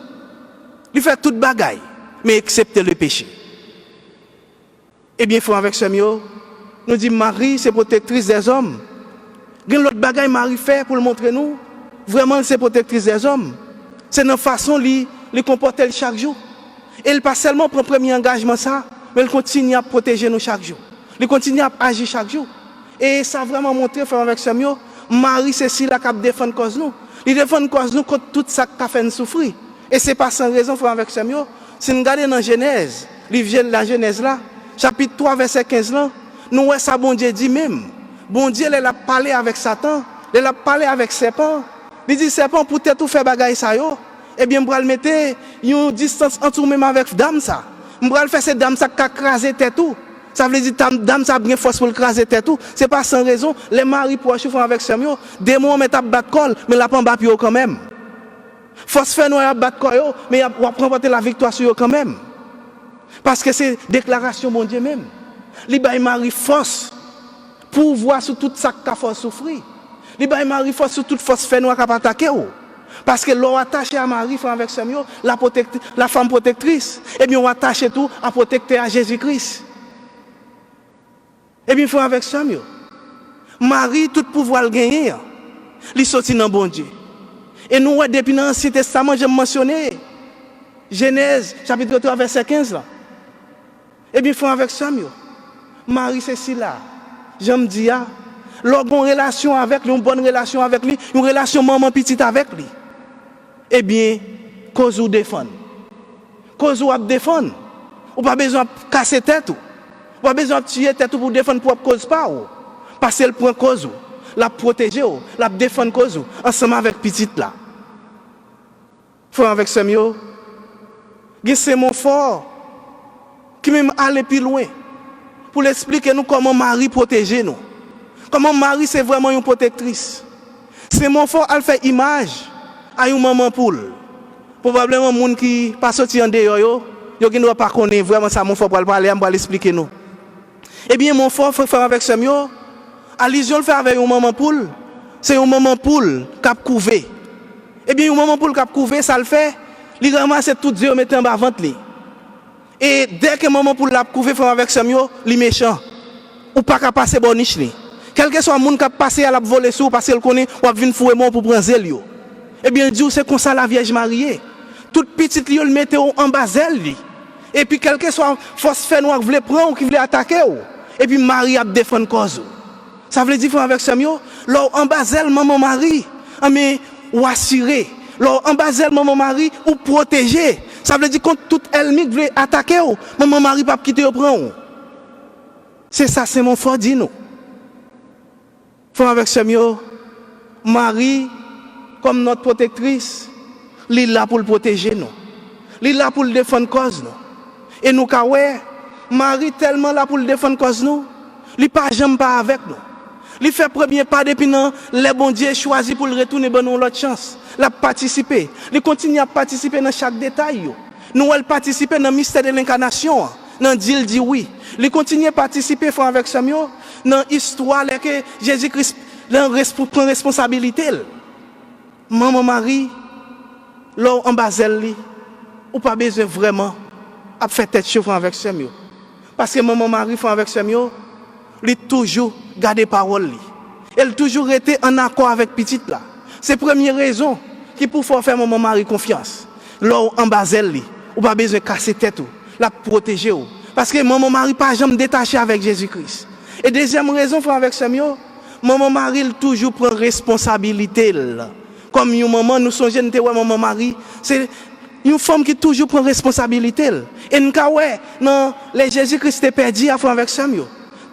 il fait toute bagaille mais excepté le péché. Eh bien frère avec Samuel, nous dit Marie c'est protectrice des hommes. Gen l'autre bagaille Marie fait pour le montrer nous, vraiment c'est protectrice des hommes. C'est notre façon de comporter chaque jour. Et elle pas seulement prend le premier engagement ça, mais elle continue à protéger nous chaque jour. Elle continue à agir chaque jour. Et ça a vraiment montré, frère avec Samuel, Marie c'est si la qui défend cause nous. Il défend cause nous contre tout ça qui a fait nous souffrir. Et c'est pas sans raison, frère avec Samuel. Si nous regardons dans Genèse, la Genèse là, chapitre 3, verset 15 là, nous voyons ça, bon Dieu dit même. Bon Dieu, il a parlé avec Satan, il a parlé avec serpent. Il dit serpent pour tout faire bagaille ça yo. Eh bien m'bral mettre une distance entre même avec dame ça. M'bral faire cette dame ça qui craser tête tout. Ça veut dire dame ça bien force pour craser tête tout. C'est pas sans raison les maris pour chauffer avec Samuel, démon met à battre col mais la pas battre quand même. Force faire noir battre col mais on va remporter la victoire sur eux quand même. Parce que c'est déclaration mon Dieu même. Li bay mari force pour voir sur tout ça qui fait souffrir. Li bay Marie force sur toute force fait noir qui attaquer ou parce que l'on attaché à Marie frère avec Samuel la femme protectrice et bien on attaché tout à protecter à Jésus-Christ. Et bien frère avec Samuel Marie tout pouvoir le gagner li sorti dans bon Dieu. Et nous depuis dans l'Ancien Testament j'ai mentionné Genèse chapitre 3 verset 15 là. Et bien frère avec Samuel Marie c'est si là. J'aime dire leur bonne relation avec lui, une bonne relation avec lui, une relation maman petite avec lui. Eh bien, cause ou défendre. Cause ou défendre. Ou pas besoin de casser tête. Pas besoin de tuer tête pour défendre propre cause pas ou. Parce qu'elle prend cause ou, la protéger ou, la défendre cause ou, ensemble avec petite là. Frère avec Samuel, c'est mon fort qui même aller plus loin pour l'expliquer nous comment Marie protéger nous. Comment Marie c'est vraiment une protectrice. C'est mon fort elle fait image à une maman poule. Probablement monde qui pas sorti en dehors yo qui ne doit pas connaître vraiment ça mon fort pour parler on va l'expliquer nous. Eh bien mon fort faut faire avec Samuel. Allusion le fait avec une maman poule. C'est une maman poule qui a couvé. Eh bien une maman poule qui a couvé ça le fait, il ramasse tout Dieu mettre en bas ventre li. Et dès que maman poule l'a couvé faire avec Samuel, li méchant. Ou pas capable passer boniche li. Quel que soit monde qui a passé à la voler sous parce qu'elle connaît ou a venir fouer mon pour prendre zèle yo. Eh bien Dieu c'est comme ça la Vierge mariée. Toute petite li le mettait en bas zèle li. Et puis quel que soit force fait noir qui voulait prendre ou qui voulait attaquer ou. Et puis Marie a défendre cause. Ça veut dire avec Samuel, là en bas zèle maman Marie, mais ou assurer. Là en bas zèle maman Marie ou protéger. Ça veut dire contre toute ennemi qui voulait attaquer ou, maman Marie pas quitter au prendre. C'est ça c'est mon fort dit nous. Frère avec Samuel, Marie, comme notre protectrice, elle est là pour le protéger nous. Elle est là pour le défendre cause nous. Et nous, Marie tellement là pour le défendre cause nous, elle n'est pas jamais pas avec nous. Elle fait premier pas depuis nous, les bons dieux choisi pour le retourner, ben nous l'autre chance. Elle participer. Elle continue à participer dans chaque détail. Nous, elle participe dans le mystère de l'incarnation. Dans Dieu dit oui. Elle continue à participer avec Samuel dans l'histoire que Jésus-Christ prend responsabilité. Maman Marie, là en bas elle, ou pas besoin vraiment à faire tête chaud avec Samuel. Parce que maman Marie fait avec Samuel, elle toujours garder parole. Elle toujours été en accord avec petite là. C'est la première raison qui pour faire maman Marie confiance. Là en bas elle, ou pas besoin de casser tête ou, la protéger ou. Parce que maman Marie pas jamais détachée avec Jésus-Christ. Et deuxième raison frère avec Samuel, maman Marie elle toujours prend responsabilité. Comme une maman nous songeons maman Marie, c'est une femme qui toujours prend responsabilité. Et nous non, les Jésus-Christ est perdu avec Samuel.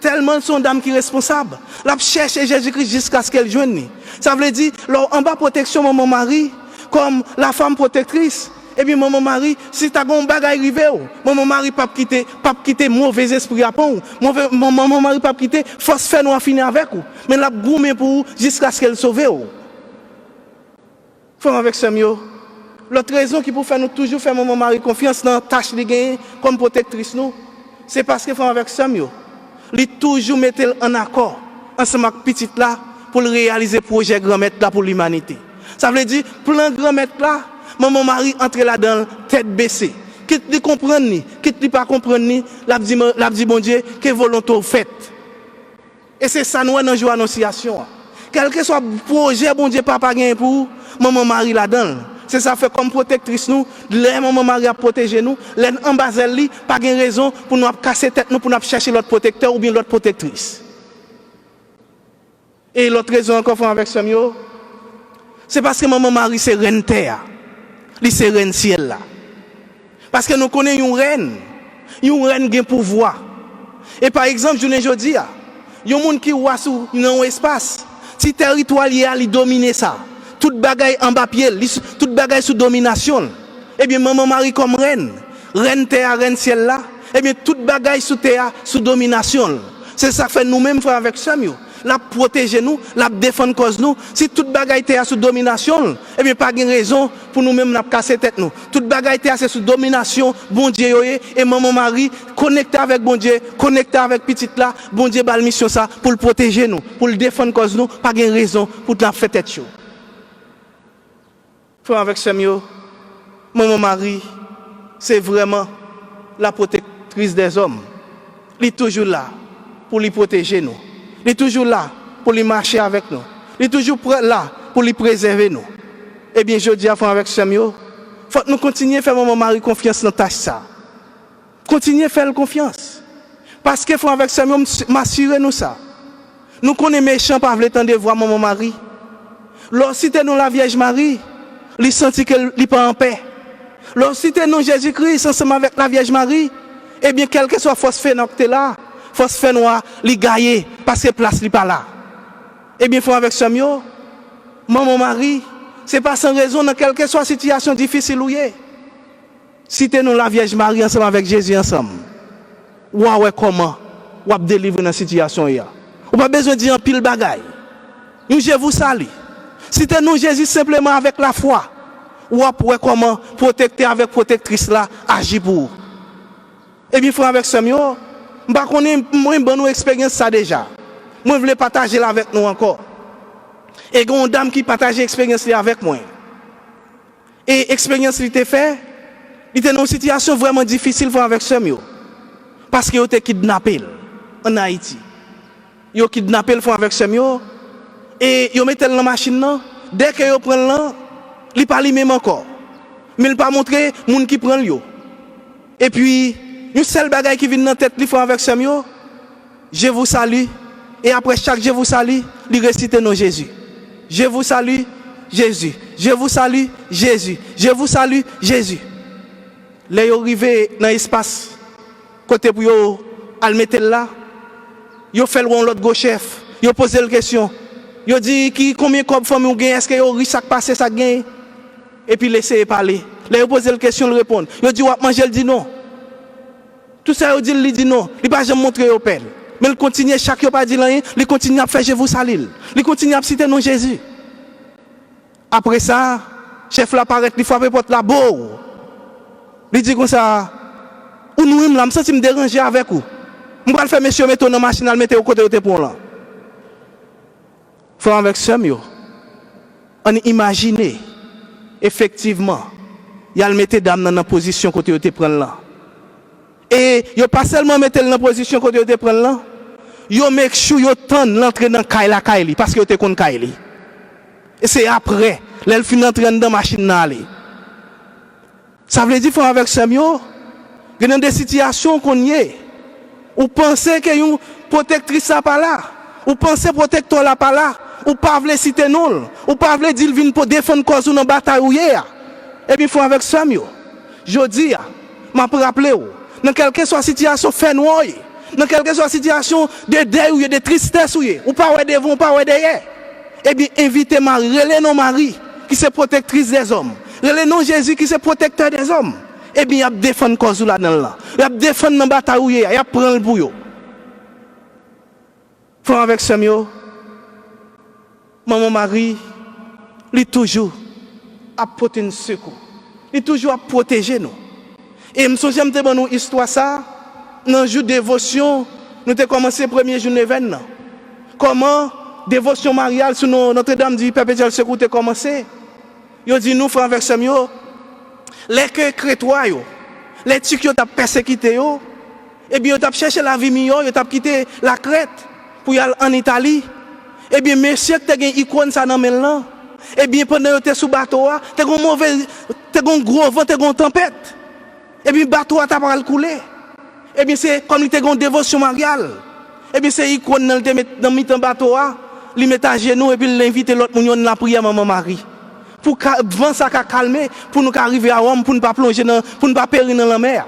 Tellement son dame qui est responsable. La cherche Jésus-Christ jusqu'à ce qu'elle joigne. Ça veut dire, en bas protection maman Marie, comme la femme protectrice. Et bien maman Marie, si tu as un bagage arrivé, maman Marie pas quitter mauvais esprit à pont. Maman Marie pas quitter force faire nous finir avec vous. Mais la gourmet pour jusqu'à ce qu'elle sauve. Faut avec Samuel. L'autre raison qui pour faire nous toujours faire maman Marie confiance dans la tâche de gagner comme protectrice nous, c'est parce que faut avec Samuel. Il toujours mettre en accord ensemble avec petite là pour réaliser projet grand-mère là pour l'humanité. Ça veut dire plan grand-mère là, maman Marie entre là-dedans tête baissée. Quitte de comprendre ni, quitte de pas comprendre ni, l'a dit bon Dieu que volonté faite. Et c'est ça nous dans joie annonciation. Quel que soit projet bon Dieu papa gagne pour maman Marie là-dedans. C'est ça fait comme protectrice nous, les maman Marie a protégé nous, les en bas elle pas de raison pour nous casser tête nous pour nous chercher l'autre protecteur ou bien l'autre protectrice. Et l'autre raison encore avec Samuel, c'est parce que maman Marie c'est reine terre. Elle c'est reine ciel là. Parce que nous connaissons une reine qui a pouvoir. Et par exemple, je ne dis pas, il y a un monde qui voit sous un espace, si territoire il domine ça. Toute bagaille en bas pied, toute bagaille sous domination. Eh bien, maman Marie comme reine terre, reine ciel là, eh bien, toute bagaille sous terre, sous domination. C'est ça que fait nous-mêmes frère avec Samuel. La protéger nous, la défendre cause nous. Si toute bagaille terre sous domination, eh bien, pas de raison pour nous-mêmes nous casser tête nous. Toute bagaille terre c'est sous domination, bon Dieu et maman Marie, connecté avec bon Dieu, connecté avec petite là, bon Dieu bal mission ça pour le protéger nous, pour le défendre cause nous, pas de raison pour la faire tête chaud. Avec Samuel, maman Marie, c'est vraiment la protectrice des hommes. Elle est toujours là pour les protéger nous. Elle est toujours là pour les marcher avec nous. Elle est toujours là pour les préserver nous. Eh bien, je dis avec Samuel, il faut que nous continuions à faire maman Marie confiance dans tâche ça. Continuez à faire confiance. Parce que faut avec Samuel m'assurer nous ça. Nous connaissons méchants par le temps de voir maman Marie. Lorsque nous la Vierge Marie, il sentit qu'elle n'est pas en paix. Lorsque nous Jésus-Christ ensemble avec la Vierge Marie, eh bien, quelle que soit force fait là, faut se faire noir, li gailler parce que place li pas là. Eh bien, frère avec ce mieux, maman Marie, c'est pas sans raison dans quelle que soit situation difficile où est. Citez-nous la Vierge Marie ensemble avec Jésus ensemble. Ouais, comment ou délivrer dans situation là. Ou pas besoin de dire un pile bagaille. Nous je vous salue. Citez-nous Jésus simplement avec la foi. Ou après comment protecter avec protectrice là agir pour. Et bien frère avec ce mieux, m'pa connait moi bonne expérience ça déjà. Moi voulais partager là avec nous encore. Et une dame qui partage expérience là avec moi. Et expérience qui était fait, il était dans une situation vraiment difficile avec ce mieux. Parce qu'il était kidnappé en Haïti. Il a kidnappé le fond avec ce mieux. Et il mettait dans la machine là, dès que il prend là, il pas lui même encore. Mais il pas montrer moun qui prend lui. Et puis une seule bagaille qui vient dans la tête il faut avec ce mieux. Je vous salue et après chaque je vous salue, il récite nos Jésus. Je vous salue Jésus. Je vous salue Jésus. Je vous salue Jésus. Là il arrivé dans l'espace côté pour yo al mettre là. Yo fait l'autre gros chef. Yo posé la question. Yo dit qui combien de famille ou gagne est-ce que yo riche ça passé ça gagne et puis laissez parler. Là yo posé la question le répondre. Yo dit ou manger il dit non. Tout ça yo dit il dit non. Il pas jamais montrer au père. Mais il continue chaque yo pas dit rien, il continue à faire je vous salue. Il continue à citer non Jésus. Après ça, chef là paraît il frappe porte la beau. Il dit comme ça ou nous là me senti me déranger avec vous. On va le faire monsieur mettre dans machine mettre au côté de pont là. Faut avec ça mieux. On imagine effectivement, il a le mettre dame dans la position côté de prendre là. Et il pas seulement mettre dans la position côté de prendre là, yo make sure yo tend l'entrer dans la Kaili parce que yo te kon Kaili. Et c'est après, l'elle fin entrer dans machine là aller. Ça veut dire faut avec ça mieux. Il y a des situations qu'on y est. Ou pensez que une protectrice ça pas là, ou pensez protecteur là pas là, ou pas vle citer non, ou pas vle dire vinn pour défendre cause ou dans bataille ou hier. Et puis faut avec ça mieux. Je dis m'a rappeler ou dans quelque soit situation fait noir, dans quelque soit situation de deuil ou de tristesse ou pas ouais devant, pas ouais derrière. Et bien invitez Marie, relais non Marie qui c'est protectrice des hommes. Relais non Jésus qui c'est protecteur des hommes. Eh bien, il y a défendre cause là dedans là. Il y a défendre dans bataille, il y a prendre le bouillon. Faut avec ce mieux. Maman Marie, il toujours apporter un secours. Il toujours à protéger nous. Et je me souviens de nous histoire ça dans le jour de dévotion, nous avons commencé le premier jour d'événement. Comment dévotion mariale sur Notre-Dame du Perpétuel Secours a commencé. Il dit nous frères avec ce mieux. Les crétois, les tics qui ont persécuté, eh bien, ils ont cherché la vie meilleure, ils ont quitté la Crète pour aller en Italie. Eh bien, monsieur, tu as une icône ça dans là. Eh bien, pendant que tu es sous bateau, tu as un gros vent, tu as une tempête. Eh bien, le bateau t'a pas couler. Eh bien, c'est comme tu as une dévotion mariale. Eh bien, c'est icône dans le bateau, il met à genoux et puis l'invite l'autre monde dans la prière Maman Marie. Pour que vent ça calmer, pour nous arriver à Rome, pour ne pas plonger pour ne pas périr dans la mer.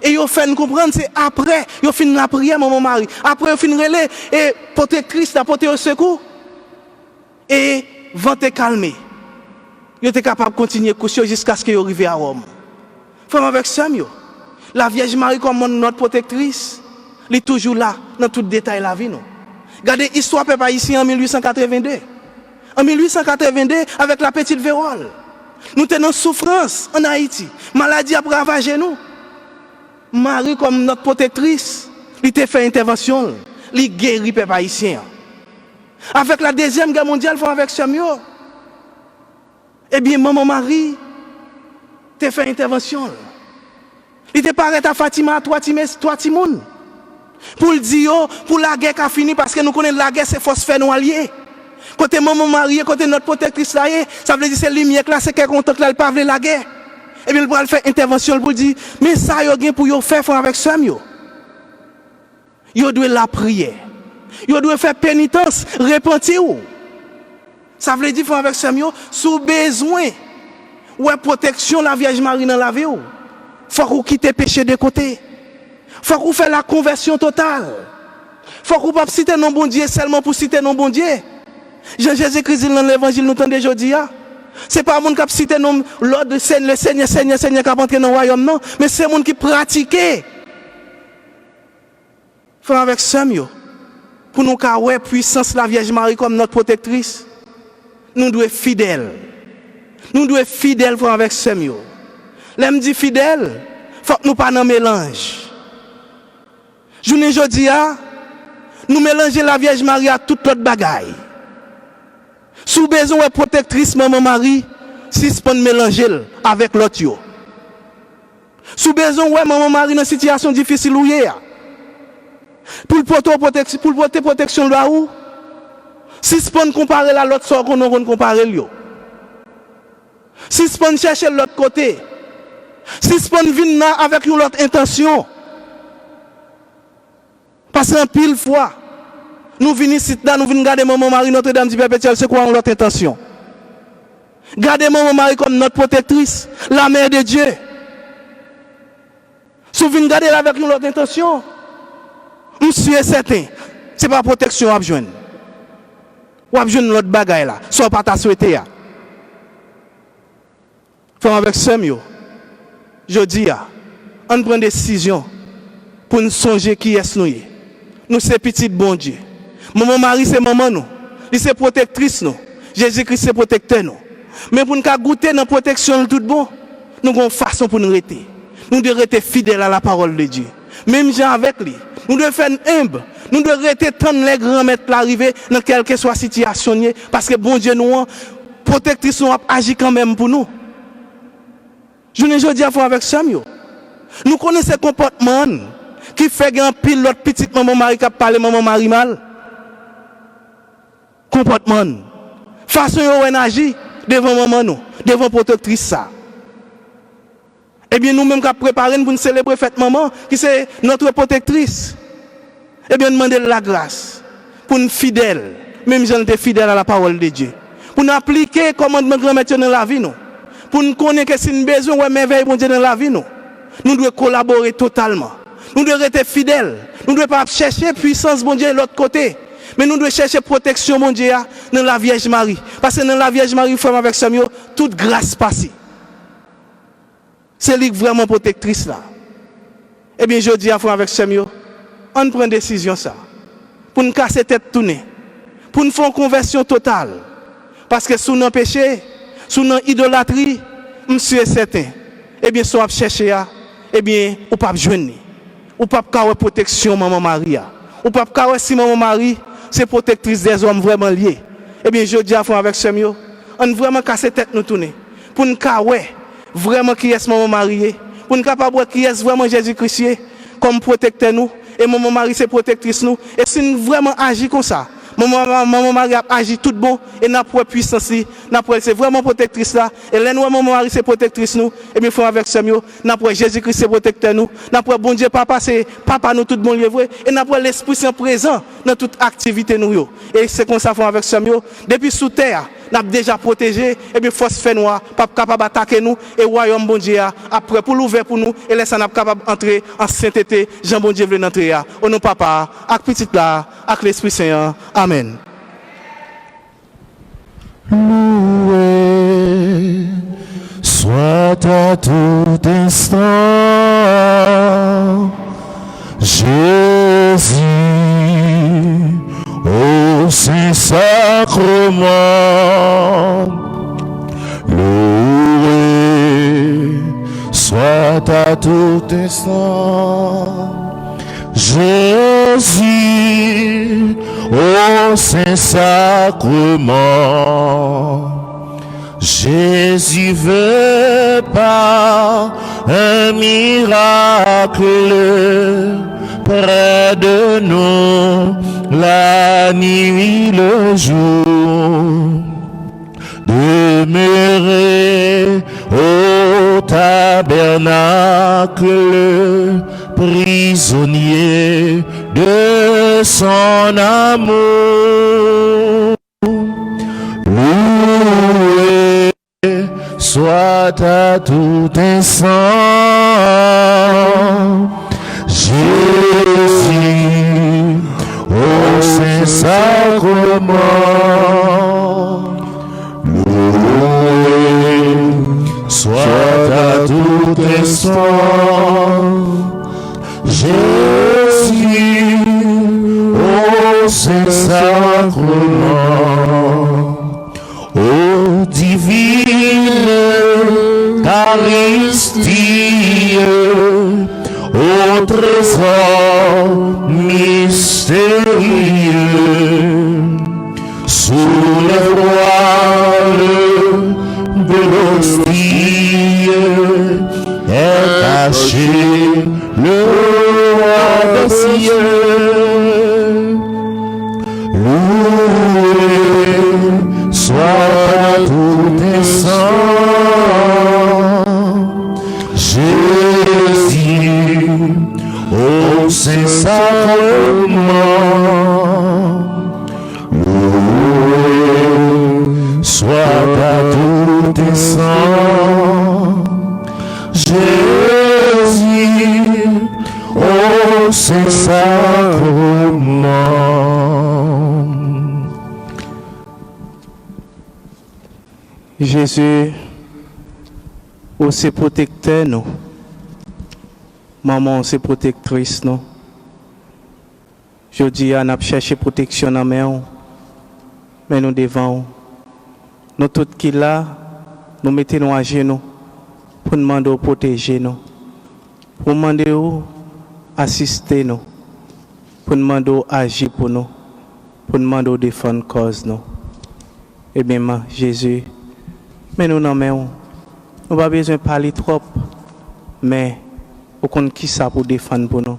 Et ils fait nous comprendre, c'est après, ils finissent la prière, Maman Marie. Après, ils finissent relais et porter Christ, apporter au secours. Et vent est calmé. Ils étaient capables de continuer à coucher jusqu'à ce qu'ils arrivent à Rome. Frère avec ça, la Vierge Marie comme notre protectrice, elle est toujours là, dans tout détail de la vie. Regardez l'histoire peuple haïtien en 1882. En 1882, avec la petite vérole, nous étions en souffrance en Haïti. Maladie a ravagé nous. Marie, comme notre protectrice, elle a fait intervention. Elle guérit les peuples haïtiens. Avec la Deuxième Guerre mondiale, avec ce mieux. Eh bien, Maman Marie, a fait intervention. Il te paraît à Fatima, toi, Timoun. Pour le dire, pour la guerre qui a fini, parce que nous connaissons la guerre, c'est force faire nous alliés. Côté Maman Marie, côté notre protectrice là, ça veut dire que c'est lumière là, c'est qu'elle content là, elle pas la guerre. Et bien, il va faire intervention pour dire, mais ça, il y a pour faire avec ça, il doit la prière. Il doit faire pénitence, repentir. Ça veut dire avec ça, sous besoin, ou protection la Vierge Marie dans la vie. Il faut quitter péché de côté. Faut qu'on fasse la conversion totale. Faut qu'on ne pas citer non bon Dieu seulement pour citer non bon Dieu. Jean-Jésus-Christ dans l'évangile nous tendez aujourd'hui. Ce n'est pas mon qui a cité l'ordre le Seigneur qui a entré dans le royaume, non. Mais c'est mon qui pratique. Faut avec ça, pour nous avoir puissance la Vierge Marie comme notre protectrice. Nous devons être fidèles. Nous devons être fidèles avec ça. L'aime dit fidèle, faut que nous pas dans mélange. Journée aujourd'hui, nous mélanger la Vierge Marie à toute autre bagaille. Sous besoin de protectrice maman Marie, si c'est pas mélanger avec l'autre yo. Sous besoin ouais maman Marie dans situation difficile où est. Pour porter protection là où si c'est pas comparer la l'autre sort qu'on on comparer yo. Si c'est pas chercher l'autre côté. Si c'est pas venir avec une autre intention. Parce qu'en pile fois nous venons ici, nous venons garder maman Marie Notre-Dame du Perpétuel, c'est quoi notre intention? Garder maman Marie comme notre protectrice, la mère de Dieu. Si vous venez garder avec une autre intention, je suis certain, ce n'est pas protection à besoin. Ou à besoin de l'autre bagaille là, soit pas ta souhaité. Faut avec ça, je dis, on prend des décisions pour nous songer qui est nous. Nous, c'est petit bon Dieu. Maman Marie, c'est maman nous. Il c'est protectrice nous. Jésus-Christ, c'est protecteur nous. Mais pour nous goûter dans la protection tout bon, nous avons une façon pour nous rester. Nous devons rester fidèles à la parole de Dieu. Même gens avec lui. Nous devons faire humble. Nous devons rester tant les grands maîtres l'arrivée dans quelle que soit la situation. Parce que bon Dieu nous, protectrice nous agit quand même pour nous. Je ne dis pas avec ça. Nous connaissons ce comportement qui fait un pile l'autre petite maman Marie qui a parlé maman Marie mal. Comportement. Façon dont on agit devant maman nous, devant protectrice ça. Eh bien nous-mêmes qui préparons pour nous célébrer fête maman qui c'est notre protectrice. Eh bien demander la grâce pour nous fidèles, même si on est fidèles à la parole de Dieu. Pour nous appliquer commandement grand-mère dans la vie nous. Pour nous connaître que si nous avons besoin de merveille bon Dieu dans la vie nous. Nous devons collaborer totalement. Nous devons être fidèles. Nous ne devons pas chercher puissance bon Dieu de l'autre côté. Mais nous devons chercher protection mon Dieu dans la Vierge Marie. Parce que dans la Vierge Marie, femme avec ça, toute grâce passée. C'est lui vraiment protectrice là. Eh bien, je dis à femme avec ça, on prend une décision ça. Pour nous casser tête tournée. Pour nous faire une conversion totale. Parce que sous nos péchés, sous nos idolâtries, monsieur est certain. Eh bien, si on chercher, eh bien, on ne peut pas joindre. On ne peut pas avoir protection maman Marie. On ne peut pas avoir si maman Marie c'est protectrice des hommes vraiment liés. Eh bien, je dis à fond avec ce mieux, on vraiment casser tête nous tourner. Pour nous ouais, vraiment qui est maman Marie. Pour nous capable qui est vraiment Jésus-Christ comme protecteur nous. Et maman Marie c'est protectrice nous. Et si nous vraiment agir comme ça, maman Marie a agi tout bon et n'a pas puissance, c'est vraiment protectrice là. Et là, nous, maman Marie, c'est protectrice nous. Et bien, il faut avec ce mieux, n'a pas Jésus-Christ, c'est protecteur nous. N'a pas bon Dieu, papa, c'est papa nous, tout bon lieu vrai. Et n'a pas l'Esprit Saint présent dans toute activité nous. Et c'est comme ça, faut avec ce mieux. Depuis sous terre, n'a déjà protégé, et bien, force fait noir, pas capable d'attaquer nous, et royaume bon Dieu, après, pour l'ouvrir pour nous, et laisse n'a capable d'entrer en sainteté, Jean bon Dieu veut entrer, au nom papa, avec petit là, avec l'Esprit Saint. Amen. Loué soit à tout instant Jésus au Saint-Sacrement. Loué soit à tout instant Jésus au Saint-Sacrement. Jésus veut par un miracle près de nous la nuit, le jour. Demeurer au tabernacle, prisonnier de son amour. Loué soit à tout instant Jésus, au Saint-Sacrement, loué soit à tout instant. Jésus, au Saint-Sacrement, ô divine Eucharistie, au trésor mystérieux, sous les voiles de l'hostie est caché le roi des cieux. Loué soit tout instant Jésus, au Saint-Sacrement, loué soit à tout instant Jésus, au Saint-Sacrement. Jésus, ô c'est protecteur, nous. Maman, c'est protectrice, nous. Je dis, on a cherché protection dans main, mais nous devons. Nous tous qui là, nous mettons à genoux pour demander de protéger nous, pour demander de assister nous, pour demander d'agir pour nous, pour demander de défendre la cause nous. Eh bien, Jésus, mais nous n'en mettons. Nous n'avons pas besoin de parler trop, mais on connaît qui ça pour défendre pour nous.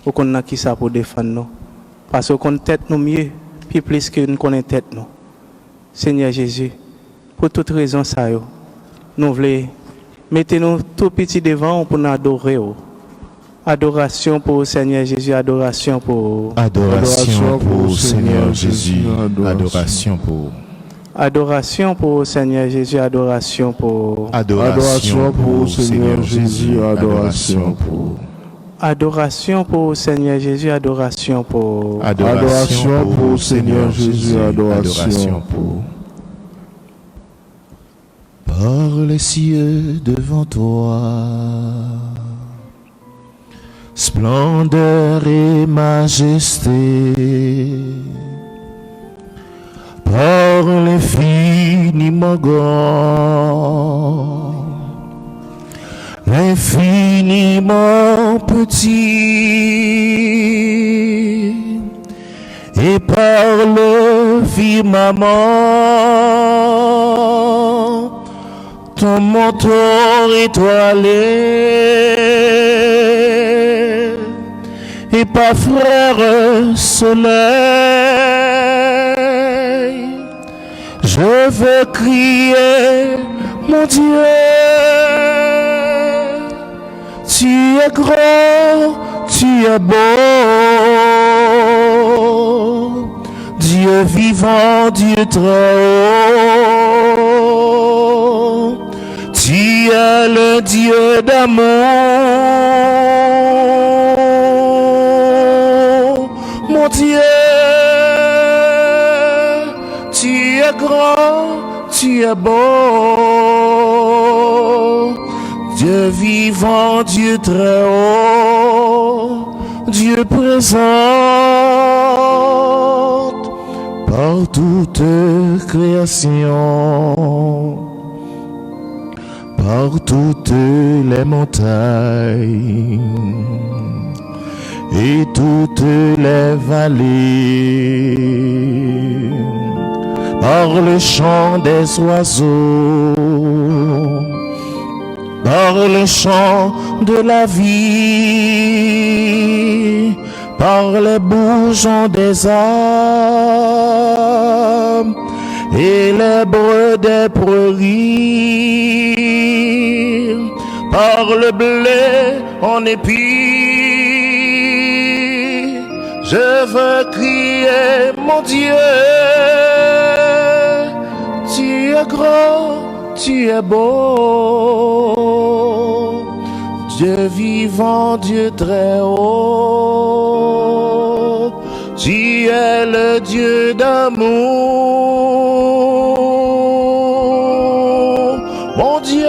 On connaît qui ça pour défendre nous. Parce qu'on connaît tête nous mieux, puis plus que nous connaissons tête nous. Seigneur Jésus, pour toute raison, ça, nous voulons mettre nous tout petit devant pour nous adorer. Adoration pour Seigneur Jésus, adoration pour... Adoration pour Seigneur Jésus, adoration pour... Adoration pour Seigneur Jésus, adoration pour... Adoration pour Seigneur Jésus, adoration pour... Adoration pour Seigneur Jésus, adoration pour... Adoration pour Seigneur Jésus, adoration pour... Par les cieux devant toi, splendeur et majesté, par l'infiniment grand, l'infiniment petit, et par le firmament, ton manteau étoilé, et par frère soleil, je veux crier, mon Dieu, tu es grand, tu es beau, Dieu vivant, Dieu très haut, tu es le Dieu d'amour, mon Dieu, tu es grand, tu es beau, Dieu vivant, Dieu très haut, Dieu présent par toute création, par toutes les montagnes et toutes les vallées, par le chant des oiseaux, par le chant de la vie, par les bourgeons des âmes et les breux des prairies, par le blé en épi, je veux crier, mon Dieu, tu es grand, tu es beau, Dieu vivant, Dieu très haut, tu es le Dieu d'amour. Mon Dieu,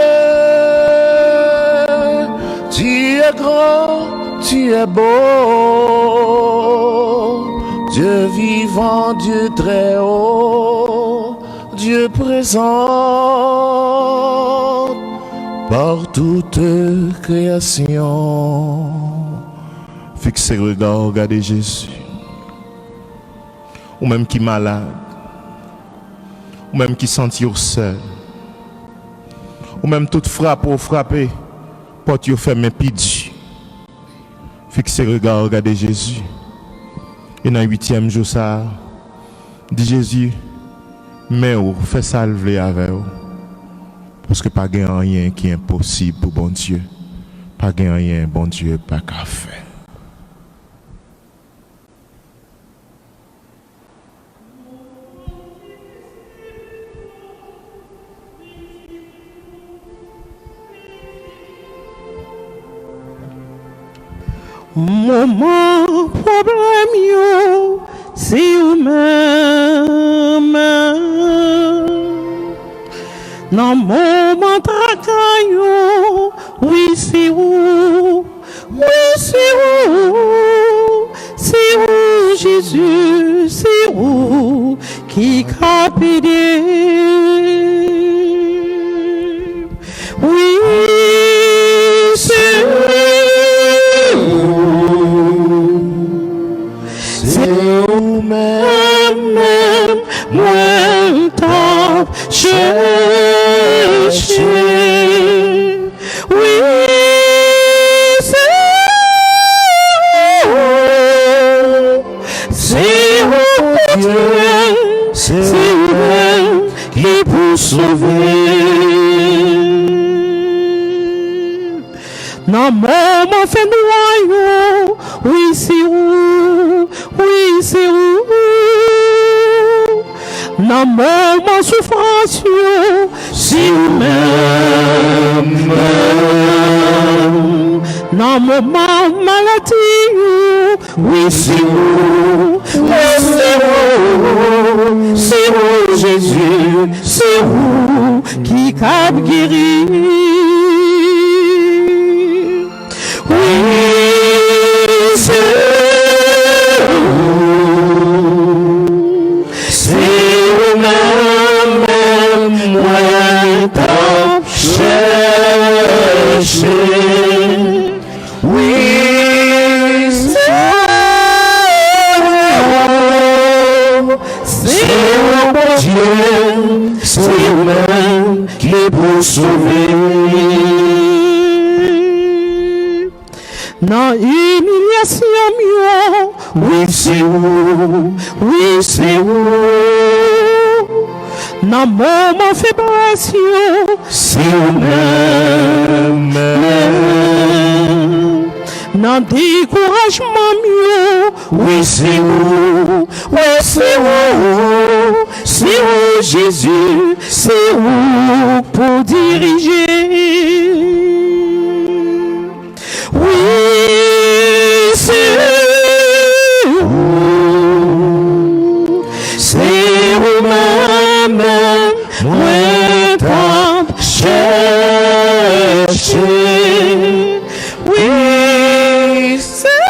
tu es grand, tu es beau. Dieu vivant, Dieu très haut, Dieu présent par toute création. Fixez le regard, regardez Jésus. Ou même qui est malade, ou même qui sentit seul, ou même toute frappe ou frappé, porte yo fermé pidi. Fixez le regard, regardez Jésus. Et dans le 8e jour, ça, dit Jésus, mais ou fais salver avec vous. Parce que pas de rien qui est impossible pour bon Dieu. Pas de rien, bon Dieu, pas qu'à faire. Mon problème yo, c'est vous-même. Dans mon tracas yo, oui c'est vous, oui c'est vous, Jésus, c'est vous qui capidé. Oui, c'est vous. Même moi t'as cherché. Oui, c'est vous qui peut sauver. Non, maman fait noyau. Oui, c'est vous. Oui, c'est vous. Dans mon souffrance, c'est vous-même. Dans mon maladie, oui, c'est vous. Oui, c'est vous. C'est vous, Jésus. C'est vous qui cap guéri. Oui, c'est vous. Oui, c'est Dieu, c'est vous-même qui peut sauver. Dans l'humiliation, oui, c'est vous, oui, c'est vous. Dans mon faiblesse, c'est vous-même. Dans découragement, oui, c'est vous, oui, c'est vous, Jésus, c'est vous pour diriger. Oui, c'est vous-même, moi t'as cherché. Oui, c'est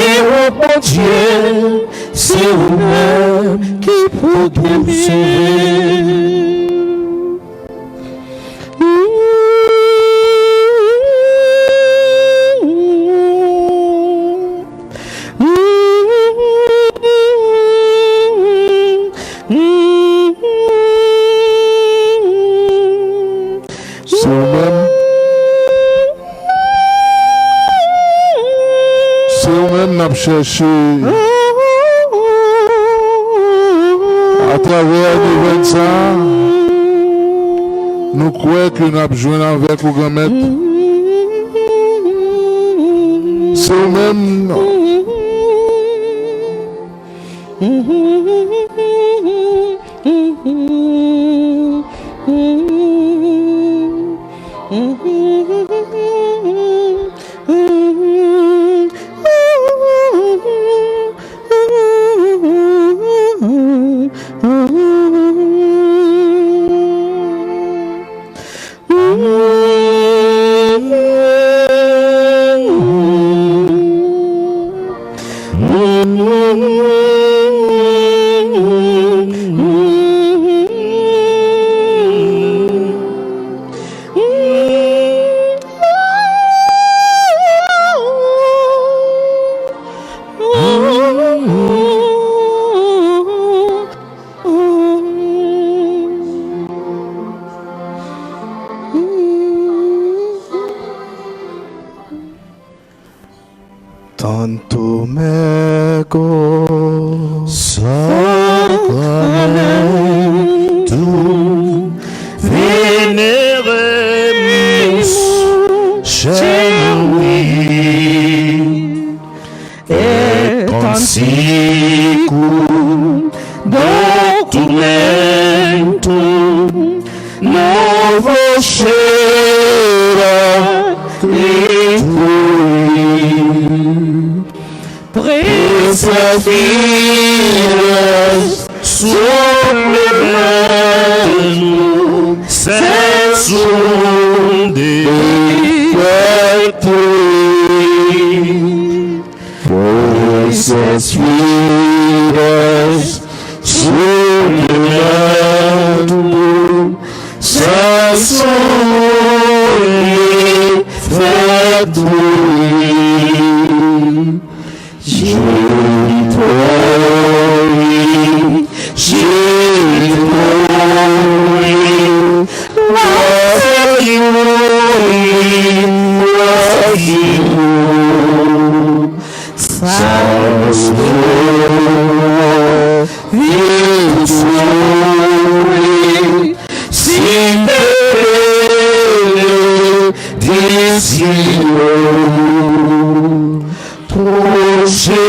vous, bon Dieu, c'est vous-même qui peut guérir. Chercher à travers l'événement ça, nous croyons que nous avons besoin avec le grand maître. C'est vous-même. Amen. Tout vénéremus chez nous et canticum documentum novo scera Preserviras suplementum sensum de virtui Preserviras suplementum sensum de virtui Genitori, genitori, Salus virtui, simple disio. Procedenti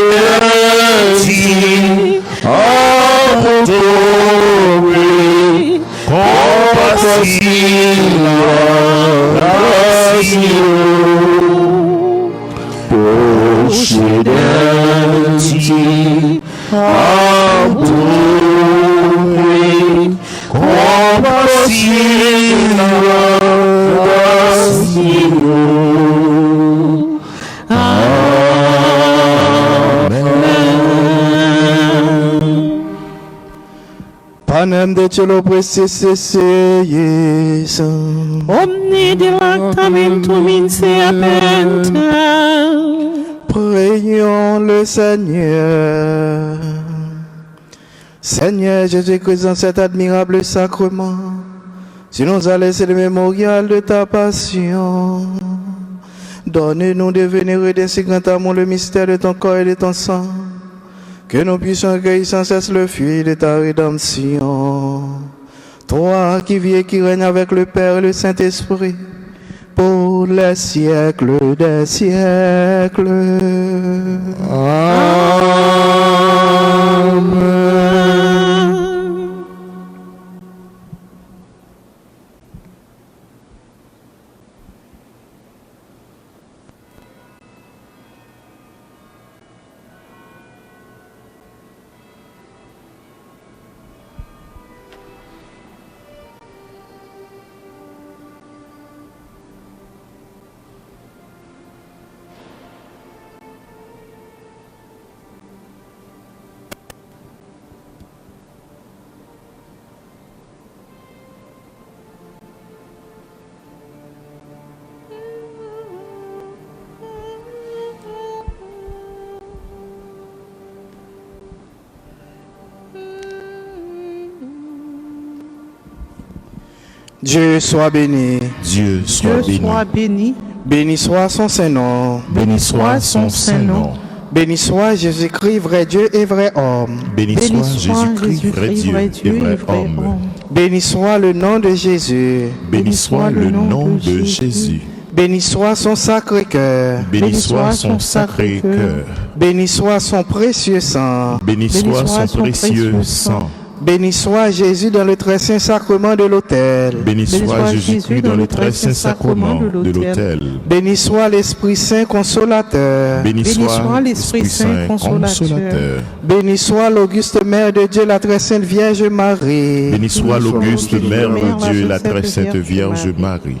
autori compassion Procedenti autori compassion Panem de cielo prestes Omni dilectamentum in se apenta. Prions le Seigneur. Seigneur Jésus-Christ, dans cet admirable sacrement, tu nous as laissé le mémorial de ta passion. Donne-nous de vénérer d'un si grand amour le mystère de ton corps et de ton sang, que nous puissions accueillir sans cesse le fruit de ta rédemption. Toi qui vis et qui règnes avec le Père et le Saint-Esprit, pour les siècles des siècles. Amen. Dieu soit béni. Dieu soit Dieu soit béni. Béni soit son Saint-Nom. Béni soit son Saint-Nom. Béni soit Jésus-Christ, vrai Dieu et vrai homme. Béni soit Jésus-Christ, vrai Dieu et vrai homme. Béni soit le nom de Jésus. Béni soit le nom de Jésus. Béni soit son sacré cœur. Béni soit son sacré cœur. Béni soit son précieux sang. Béni soit son précieux sang. Béni soit Jésus dans le très saint sacrement de l'autel. Béni soit Jésus-Christ dans le très saint sacrement de l'autel. Béni soit l'Esprit Saint consolateur. Béni soit l'Esprit Saint consolateur. Béni soit l'auguste Mère de Dieu, la très sainte Vierge Marie. Béni soit l'auguste Mère de Dieu, la très sainte Vierge Marie.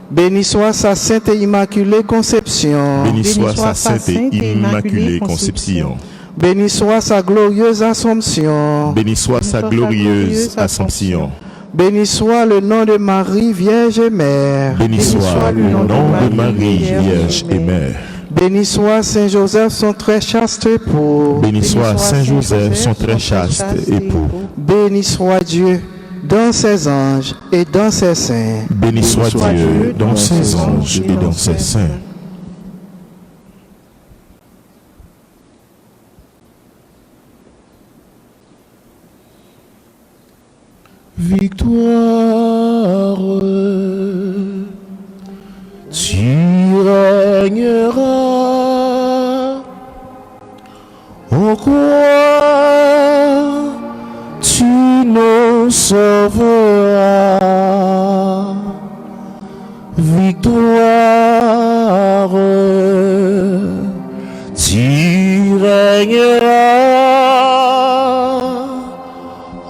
Béni soit sa sainte et immaculée conception. Béni soit sa sainte et immaculée conception. Béni soit sa glorieuse Assomption. Béni soit sa glorieuse Assomption. Béni soit le nom de Marie, Vierge et Mère. Béni soit le nom de Marie, Vierge et Mère. Béni soit Saint Joseph, son très chaste époux. Béni soit Saint Joseph, son très chaste époux. Béni soit Dieu dans ses anges et dans ses saints. Béni soit Dieu dans ses anges et dans ses saints. victoire. Tu régneras. Au quoi tu nous sauveras. Victoire, tu régneras.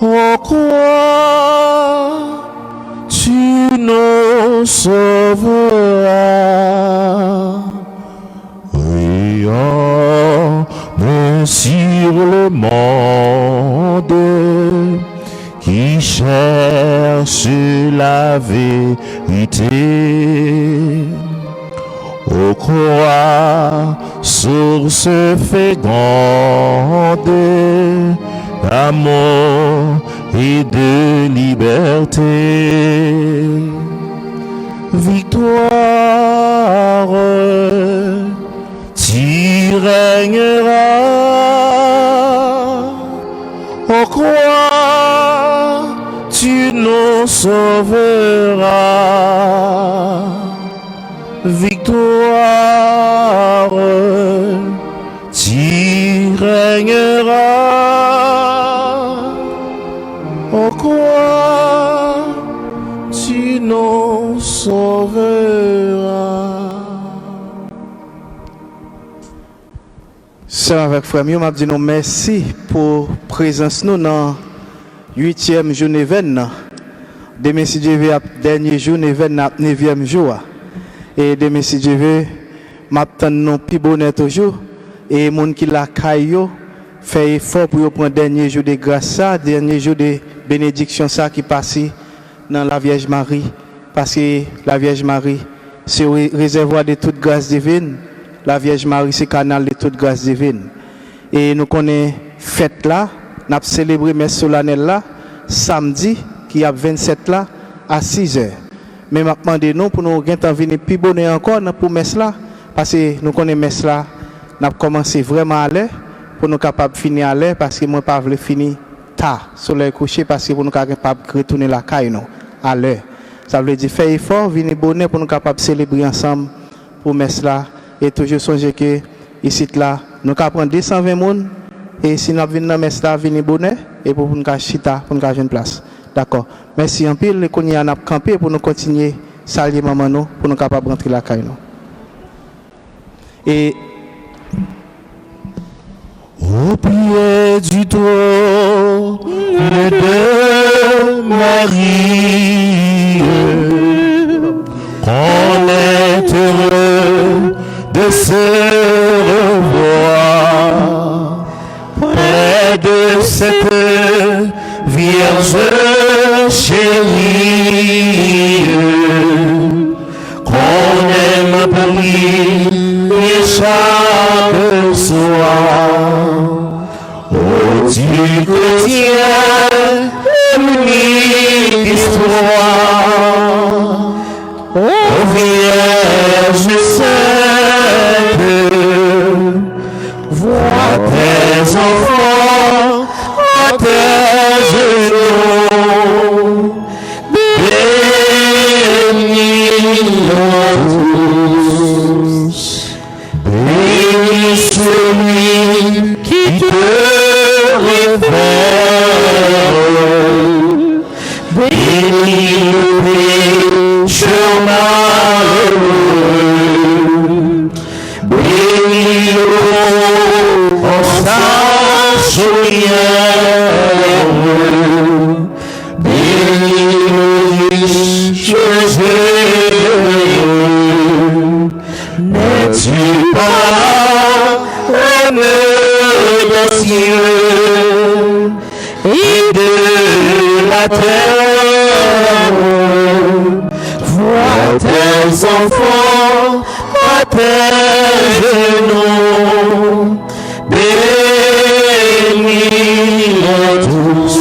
Au quoi tu nous sauveras. Rions sur le monde qui cherche la vérité. Ô croix, source féconde d'amour et de liberté. Victoire, tu régneras. Ô croix, tu nous sauveras. Victoire, tu régneras. Ô croix, tu nous sauveras. Sœur avec frère, je m'a dit nous merci pour présence nous dans 8e journée événement. Demain si Dieu veut dernier jour événement 9e jour. Et demain si Dieu veut m'attend nous plus bonheur toujours et monde qui la caillou fait effort pour prendre dernier jour de grâce ça, dernier jour de bénédiction ça qui passe dans la Vierge Marie parce que la Vierge Marie c'est réservoir de toute grâce divine. La Vierge Marie, c'est canal de toute grâce divine. Et nous connaissons fête là, nous avons célébré messe solennelle là, samedi, qui a 27 là, à 6h. Mais maintenant, nous pour nous venir plus bonheur encore pour messe là, parce que nous connaissons messe là, nous avons commencé vraiment à l'heure, pour nous capables de finir à l'heure, parce que moi, pas voulu finir tard, sur le coucher, parce que pour nous capables de retourner la caille, non, à l'heure. Ça veut dire faire effort, venir bonheur pour nous capables de célébrer ensemble pour messe là. Et toujours songer que ici là, nous avons prendre 220 personnes et si nous venons dans messe là, venir bonheur et pour nous chita, pour nous avoir une place. D'accord. Merci en pile, qu'on y a campé pour nous continuer saluer maman nous pour nous capables rentrer la caille nous. Et au pied du trône de Marie, on est heureux de se revoir près de cette Vierge chérie qu'on aime prier chaque soir. Oh, tu contiens l'unique histoire. Oh, Vierge sainte, vois tes enfants à tes genoux, bénis-nous tous, bénis celui qui te révèle, bénis le pécheur malheureux, bénis-le en sache rien, bénis-le riche généreux, n'es-tu pas un des cieux et de la terre? Vois tes enfants à tes genoux, bénis-les tous.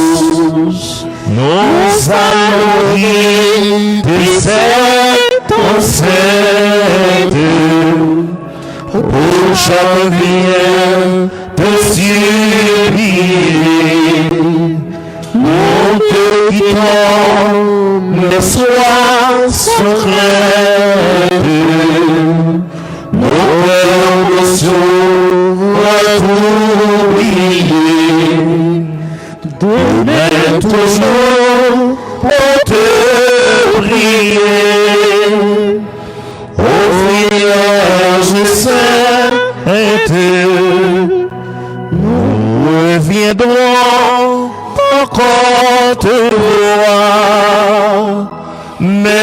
Nous allons rire de cette enceinte pour chaque bien de supplier. Nous te quittons les soirs sans crainte, nos cœurs reçoivent tout briller, demain toujours pour te prier, offrir je sainte, nous reviendrons encore te voir, mais